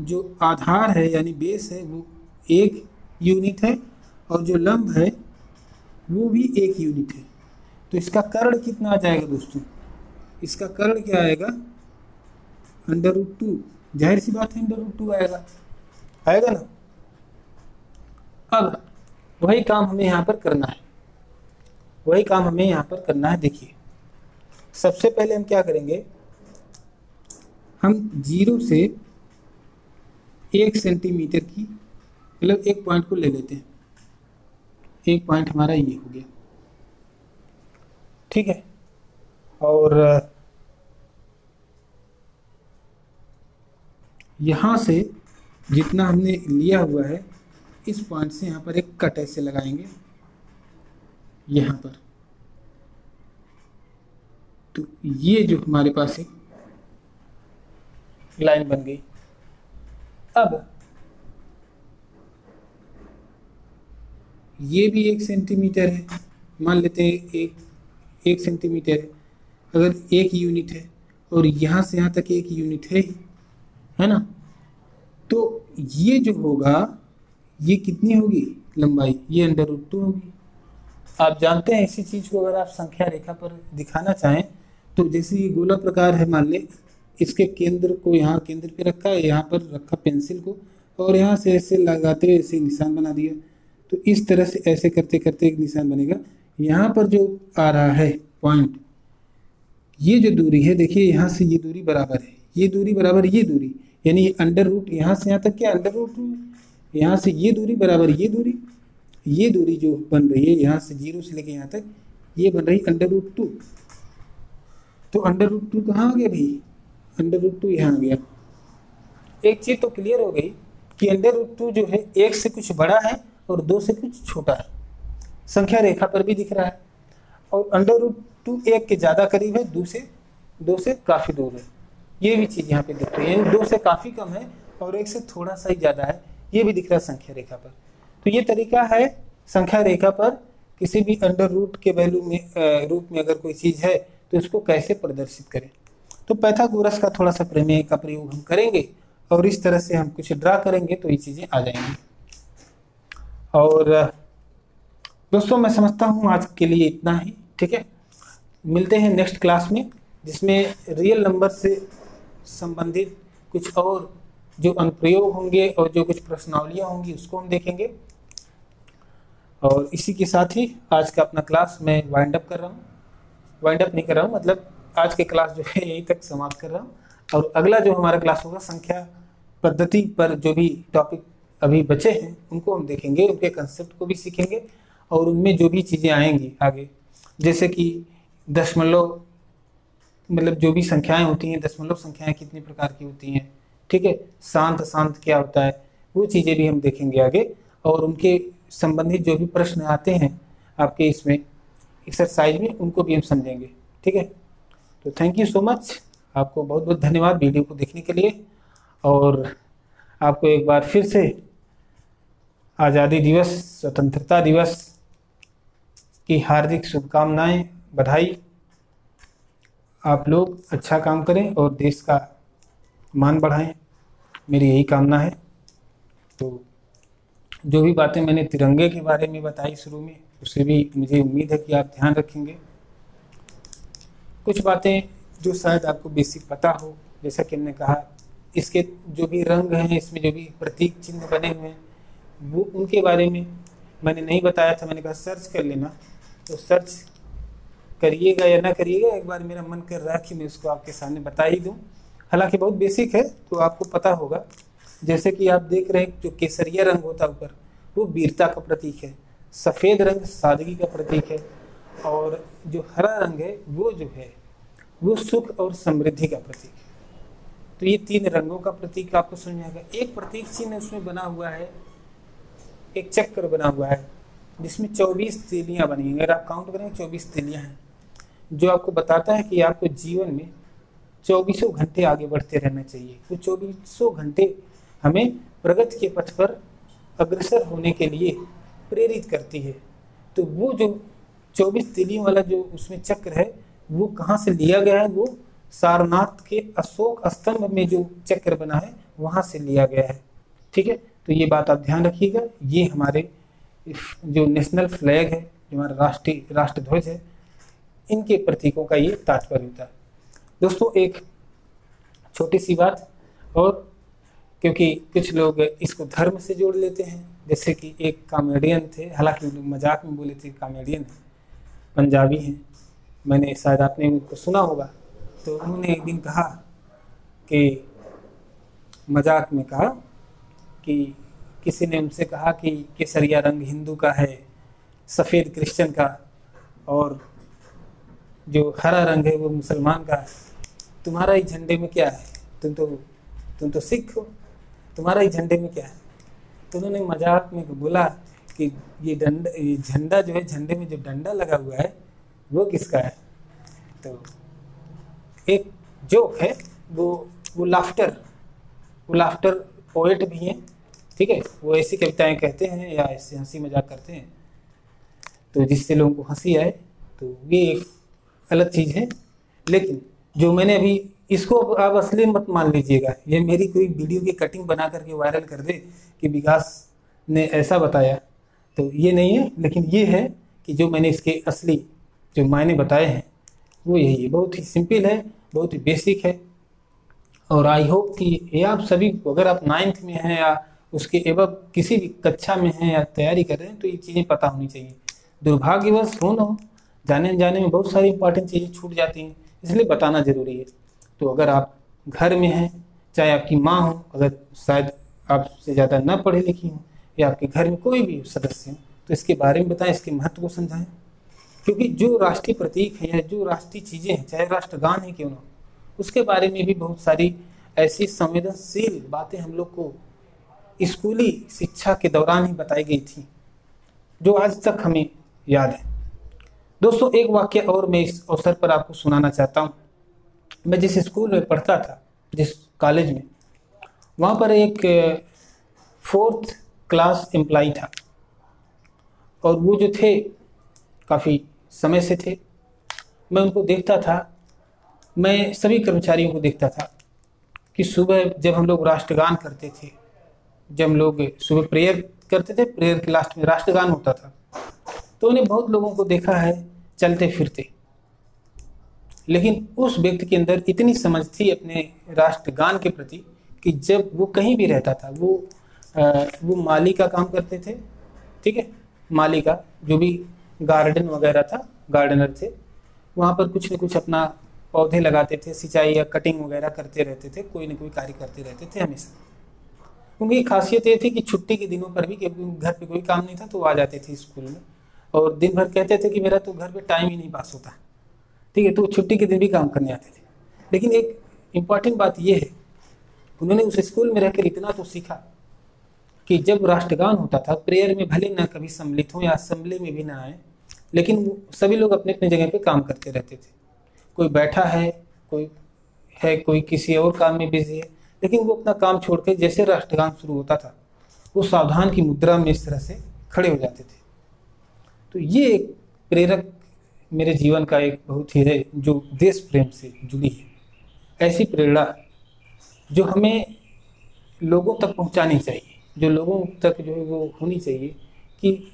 जो आधार है यानी बेस है वो 1 यूनिट है और जो लंब है वो भी 1 यूनिट है। तो इसका कर्ण कितना आ जाएगा दोस्तों, इसका कर्ण क्या आएगा, अंडर रूट 2, जाहिर सी बात है अंडर रूट 2 आएगा ना। अब वही काम हमें यहाँ पर करना है, देखिए सबसे पहले हम क्या करेंगे, हम 0 से 1 सेंटीमीटर की मतलब एक पॉइंट को ले लेते हैं। एक पॉइंट हमारा ये हो गया, ठीक है, और यहाँ से जितना हमने लिया हुआ है इस पॉइंट से यहाँ पर एक कट ऐसे लगाएंगे यहाँ पर, तो ये जो हमारे पास एक लाइन बन गई। अब ये भी 1 सेंटीमीटर है, मान लेते हैं 1 सेंटीमीटर है, अगर 1 यूनिट है और यहाँ से यहाँ तक 1 यूनिट है ना, तो ये जो होगा ये कितनी होगी लंबाई, ये अंडर रूट 2 होगी। आप जानते हैं इसी चीज़ को अगर आप संख्या रेखा पर दिखाना चाहें तो जैसे ये गोला प्रकार है, मान ले इसके केंद्र को यहाँ केंद्र पे रखा है, यहाँ पर रखा पेंसिल को और यहाँ से ऐसे लगाते हुए ऐसे निशान बना दिया, तो इस तरह से ऐसे करते करते एक निशान बनेगा। यहाँ पर जो आ रहा है पॉइंट, ये जो दूरी है देखिए यहाँ से ये दूरी बराबर है, ये दूरी बराबर ये दूरी, यानी अंडर रूट यहाँ से यहाँ तक क्या अंडर रूट, यहाँ से ये दूरी बराबर ये दूरी ये दूरी जो बन रही है यहाँ से 0 से लेके यहाँ तक, ये बन रही √2। तो √2 कहाँ आ गया भाई, √2 यहाँ आ गया। एक चीज़ तो क्लियर हो गई कि √2 जो है 1 से कुछ बड़ा है और 2 से कुछ छोटा है, संख्या रेखा पर भी दिख रहा है। और √2 1 के ज़्यादा करीब है, 2 से काफ़ी दूर है, ये भी चीज़ यहाँ पे दिख रही है। 2 से काफ़ी कम है और 1 से थोड़ा सा ही ज़्यादा है, ये भी दिख रहा है संख्या रेखा पर। तो ये तरीका है संख्या रेखा पर किसी भी √रूट के वैल्यू में रूप में अगर कोई चीज़ है तो उसको कैसे प्रदर्शित करें। तो पाइथागोरस का थोड़ा सा प्रमेय का प्रयोग हम करेंगे और इस तरह से हम कुछ ड्रा करेंगे तो ये चीज़ें आ जाएंगी। और दोस्तों मैं समझता हूँ आज के लिए इतना ही, ठीक है। मिलते हैं नेक्स्ट क्लास में, जिसमें रियल नंबर से संबंधित कुछ और जो अनुप्रयोग होंगे और जो कुछ प्रश्नावलियाँ होंगी उसको हम देखेंगे। और इसी के साथ ही आज का अपना क्लास मैं वाइंड अप कर रहा हूँ, वाइंड अप नहीं कर रहा हूँ, मतलब आज के क्लास जो है यहीं तक समाप्त कर रहा हूँ। और अगला जो हमारा क्लास होगा संख्या पद्धति पर जो भी टॉपिक अभी बचे हैं उनको हम देखेंगे, उनके कंसेप्ट को भी सीखेंगे और उनमें जो भी चीज़ें आएंगी आगे, जैसे कि दशमलव, मतलब जो भी संख्याएं होती हैं, दशमलव संख्याएं कितने प्रकार की होती हैं, ठीक है, शांत क्या होता है, वो चीज़ें भी हम देखेंगे आगे। और उनके संबंधित जो भी प्रश्न आते हैं आपके इसमें एक्सरसाइज में, उनको भी हम समझेंगे, ठीक है। तो थैंक यू सो मच, आपको बहुत बहुत धन्यवाद वीडियो को देखने के लिए। और आपको एक बार फिर से आज़ादी दिवस, स्वतंत्रता दिवस की हार्दिक शुभकामनाएं, बधाई। आप लोग अच्छा काम करें और देश का मान बढ़ाएं, मेरी यही कामना है। तो जो भी बातें मैंने तिरंगे के बारे में बताई शुरू में, उसे भी मुझे उम्मीद है कि आप ध्यान रखेंगे। कुछ बातें जो शायद आपको बेसिक पता हो, जैसा कि हमने कहा, इसके जो भी रंग हैं, इसमें जो भी प्रतीक चिन्ह बने हुए हैं, वो उनके बारे में मैंने नहीं बताया था, मैंने कहा सर्च कर लेना। तो सर्च करिएगा या ना करिएगा, एक बार मेरा मन कर रहा है कि मैं उसको आपके सामने बता ही दूँ। हालांकि बहुत बेसिक है तो आपको पता होगा। जैसे कि आप देख रहे हैं जो केसरिया रंग होता है ऊपर, वो वीरता का प्रतीक है। सफ़ेद रंग सादगी का प्रतीक है। और जो हरा रंग है वो जो है वो सुख और समृद्धि का प्रतीक है। तो ये 3 रंगों का प्रतीक आपको समझ में आएगा। एक प्रतीक चिन्ह उसमें बना हुआ है, एक चक्र बना हुआ है जिसमें 24 तीलियाँ बनी हैं। अगर आप काउंट करें 24 तीलियाँ हैं, जो आपको बताता है कि आपको जीवन में 24 घंटे आगे बढ़ते रहना चाहिए। तो 24 घंटे हमें प्रगति के पथ पर अग्रसर होने के लिए प्रेरित करती है। तो वो जो 24 तीलियों वाला जो उसमें चक्र है वो कहाँ से लिया गया है, वो सारनाथ के अशोक स्तंभ में जो चक्र बना है वहाँ से लिया गया है, ठीक है। तो ये बात आप ध्यान रखिएगा। ये हमारे जो नेशनल फ्लैग है, जो हमारा राष्ट्र ध्वज है, इनके प्रतीकों का ये तात्पर्य होता है। दोस्तों एक छोटी सी बात और, क्योंकि कुछ लोग इसको धर्म से जोड़ लेते हैं, जैसे कि एक कॉमेडियन थे, हालांकि मजाक में बोले थे कॉमेडियन है, पंजाबी हैं, मैंने शायद आपने उनको सुना होगा। तो उन्होंने एक दिन कहा कि मजाक में कहा कि किसी ने उनसे कहा कि केसरिया रंग हिंदू का है, सफ़ेद क्रिश्चियन का, और जो हरा रंग है वो मुसलमान का है। तुम्हारा ही झंडे में क्या है, तुम तो सिख हो, तुम्हारा ही झंडे में क्या है। तो उन्होंने मजाक में बोला कि ये झंडा जो है, झंडे में जो डंडा लगा हुआ है वो किसका है। तो एक जोक है, वो लाफ्टर पोएट भी हैं, ठीक है। वो ऐसी कविताएं कहते हैं या ऐसे हंसी मजाक करते हैं तो जिससे लोगों को हंसी आए, तो ये एक अलग चीज़ है। लेकिन जो मैंने अभी, इसको आप असली मत मान लीजिएगा, ये मेरी कोई वीडियो की कटिंग बना करके वायरल कर दे कि विकास ने ऐसा बताया, तो ये नहीं है। लेकिन ये है कि जो मैंने इसके असली जो मायने बताए हैं वो यही है। बहुत ही सिंपल है, बहुत ही बेसिक है। और आई होप कि ये आप सभी को, अगर आप 9th में हैं या उसके एवं किसी भी कक्षा में हैं या तैयारी कर रहे हैं, तो ये चीज़ें पता होनी चाहिए। दुर्भाग्यवश हो न हो, जाने में बहुत सारी इंपॉर्टेंट चीज़ें छूट जाती हैं, इसलिए बताना ज़रूरी है। तो अगर आप घर में हैं, चाहे आपकी माँ हो, अगर शायद आपसे ज़्यादा न पढ़ी लिखी हो, या आपके घर में कोई भी सदस्य हो, तो इसके बारे में बताएं, इसके महत्व को समझाएं। क्योंकि जो राष्ट्रीय प्रतीक है या जो राष्ट्रीय चीज़ें हैं, चाहे राष्ट्रगान है क्यों ना, उसके बारे में भी बहुत सारी ऐसी संवेदनशील बातें हम लोग को स्कूली शिक्षा के दौरान ही बताई गई थी, जो आज तक हमें याद है। दोस्तों, एक वाक्य और मैं इस अवसर पर आपको सुनाना चाहता हूँ। मैं जिस स्कूल में पढ़ता था, जिस कॉलेज में, वहाँ पर एक 4th क्लास एम्प्लॉय था, और वो जो थे काफ़ी समय से थे। मैं उनको देखता था, मैं सभी कर्मचारियों को देखता था कि सुबह जब हम लोग राष्ट्रगान करते थे, जब हम लोग सुबह प्रेयर करते थे, प्रेयर के लास्ट में राष्ट्रगान होता था, तो उन्हें बहुत लोगों को देखा है चलते फिरते, लेकिन उस व्यक्ति के अंदर इतनी समझ थी अपने राष्ट्रगान के प्रति कि जब वो कहीं भी रहता था, वो माली का काम करते थे, ठीक है, माली का जो भी गार्डन वगैरह था, गार्डनर थे, वहाँ पर कुछ न कुछ अपना पौधे लगाते थे, सिंचाई या कटिंग वगैरह करते रहते थे, कोई न कोई कार्य करते रहते थे हमेशा। उनकी खासियत ये थी कि छुट्टी के दिनों पर भी, क्योंकि घर पे कोई काम नहीं था, तो वो आ जाते थे स्कूल में, और दिन भर कहते थे कि मेरा तो घर पे टाइम ही नहीं पास होता, ठीक है, तो छुट्टी के दिन भी काम करने आते थे। लेकिन एक इम्पॉर्टेंट बात ये है, उन्होंने उस स्कूल में रहकर इतना तो सीखा कि जब राष्ट्रगान होता था, प्रेयर में भले ना कभी सम्मिलित हो या असेंबली में भी ना आए, लेकिन सभी लोग अपने अपने जगह पे काम करते रहते थे। कोई बैठा है, कोई किसी और काम में बिजी है, लेकिन वो अपना काम छोड़ के जैसे राष्ट्रगान शुरू होता था, वो सावधान की मुद्रा में इस तरह से खड़े हो जाते थे। तो ये एक प्रेरक मेरे जीवन का एक बहुत ही है, जो देश प्रेम से जुड़ी है, ऐसी प्रेरणा जो हमें लोगों तक पहुंचानी चाहिए, जो लोगों तक जो है वो होनी चाहिए कि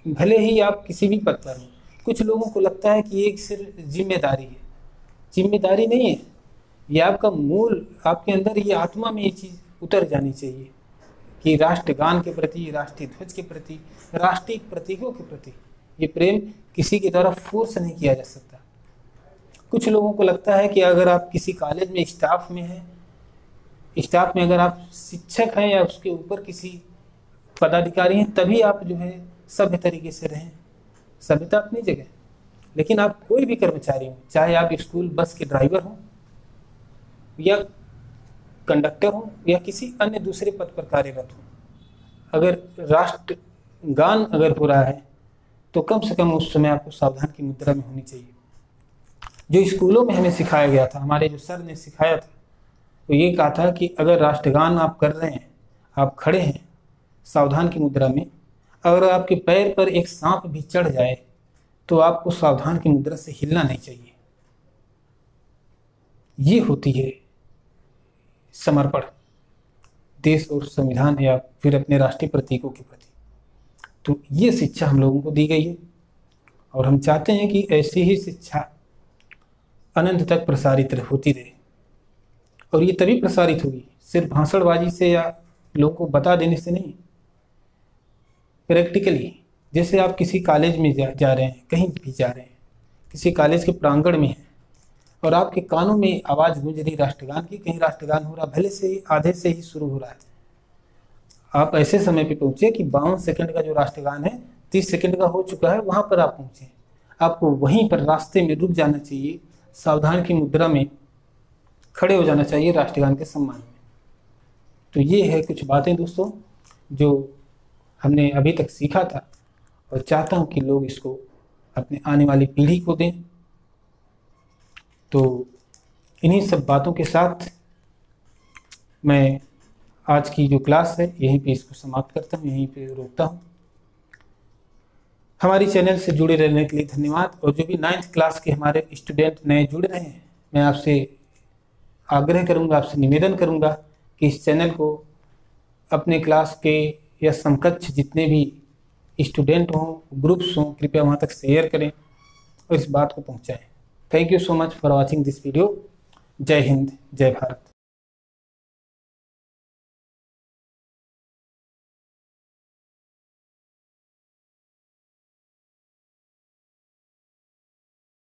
भले ही आप किसी भी पद पर हो। कुछ लोगों को लगता है कि एक सिर्फ जिम्मेदारी है, जिम्मेदारी नहीं है, ये आपका मूल, आपके अंदर ये आत्मा में ये चीज़ उतर जानी चाहिए कि राष्ट्रगान के प्रति, राष्ट्रीय ध्वज के प्रति, राष्ट्रीय प्रतीकों के प्रति ये प्रेम किसी के द्वारा फोर्स नहीं किया जा सकता। कुछ लोगों को लगता है कि अगर आप किसी कॉलेज में स्टाफ में हैं, स्टाफ में अगर आप शिक्षक हैं या उसके ऊपर किसी पदाधिकारी हैं, तभी आप जो है सभ्य तरीके से रहें। सभ्यता अपनी जगह, लेकिन आप कोई भी कर्मचारी हो, चाहे आप स्कूल बस के ड्राइवर हो या कंडक्टर हो या किसी अन्य दूसरे पद पर कार्यरत हो, अगर राष्ट्रगान अगर हो रहा है तो कम से कम उस समय आपको सावधान की मुद्रा में होनी चाहिए। जो स्कूलों में हमें सिखाया गया था, हमारे जो सर ने सिखाया था, तो ये कहा था कि अगर राष्ट्रगान आप कर रहे हैं, आप खड़े हैं सावधान की मुद्रा में, अगर आपके पैर पर एक सांप भी चढ़ जाए तो आपको सावधान की मुद्रा से हिलना नहीं चाहिए। ये होती है समर्पण देश और संविधान या फिर अपने राष्ट्रीय प्रतीकों के प्रति। तो ये शिक्षा हम लोगों को दी गई है, और हम चाहते हैं कि ऐसी ही शिक्षा अनंत तक प्रसारित होती रहे। और ये तभी प्रसारित होगी सिर्फ भाषणबाजी से या लोगों को बता देने से नहीं, प्रैक्टिकली। जैसे आप किसी कॉलेज में जा रहे हैं, कहीं भी जा रहे हैं, किसी कॉलेज के प्रांगण में हैं और आपके कानों में आवाज़ गूंज रही राष्ट्रगान की, कहीं राष्ट्रगान हो रहा, भले से ही आधे से ही शुरू हो रहा है, आप ऐसे समय पे पहुंचे कि 52 सेकंड का जो राष्ट्रगान है 30 सेकंड का हो चुका है, वहां पर आप पहुंचे, आपको वहीं पर रास्ते में रुक जाना चाहिए, सावधान की मुद्रा में खड़े हो जाना चाहिए राष्ट्रगान के सम्मान में। तो ये है कुछ बातें दोस्तों जो हमने अभी तक सीखा था, और चाहता हूँ कि लोग इसको अपने आने वाली पीढ़ी को दें। तो इन्हीं सब बातों के साथ मैं आज की जो क्लास है यहीं पे इसको समाप्त करता हूँ, यहीं पे रोकता हूँ। हमारी चैनल से जुड़े रहने के लिए धन्यवाद। और जो भी 9th क्लास के हमारे स्टूडेंट नए जुड़ रहे हैं, मैं आपसे आग्रह करूँगा, आपसे निवेदन करूँगा कि इस चैनल को अपने क्लास के या समकक्ष जितने भी स्टूडेंट हों, ग्रुप्स हों, कृपया वहाँ तक शेयर करें और इस बात को पहुँचाएँ। Thank you so much for watching this video. जय हिंद, जय भारत।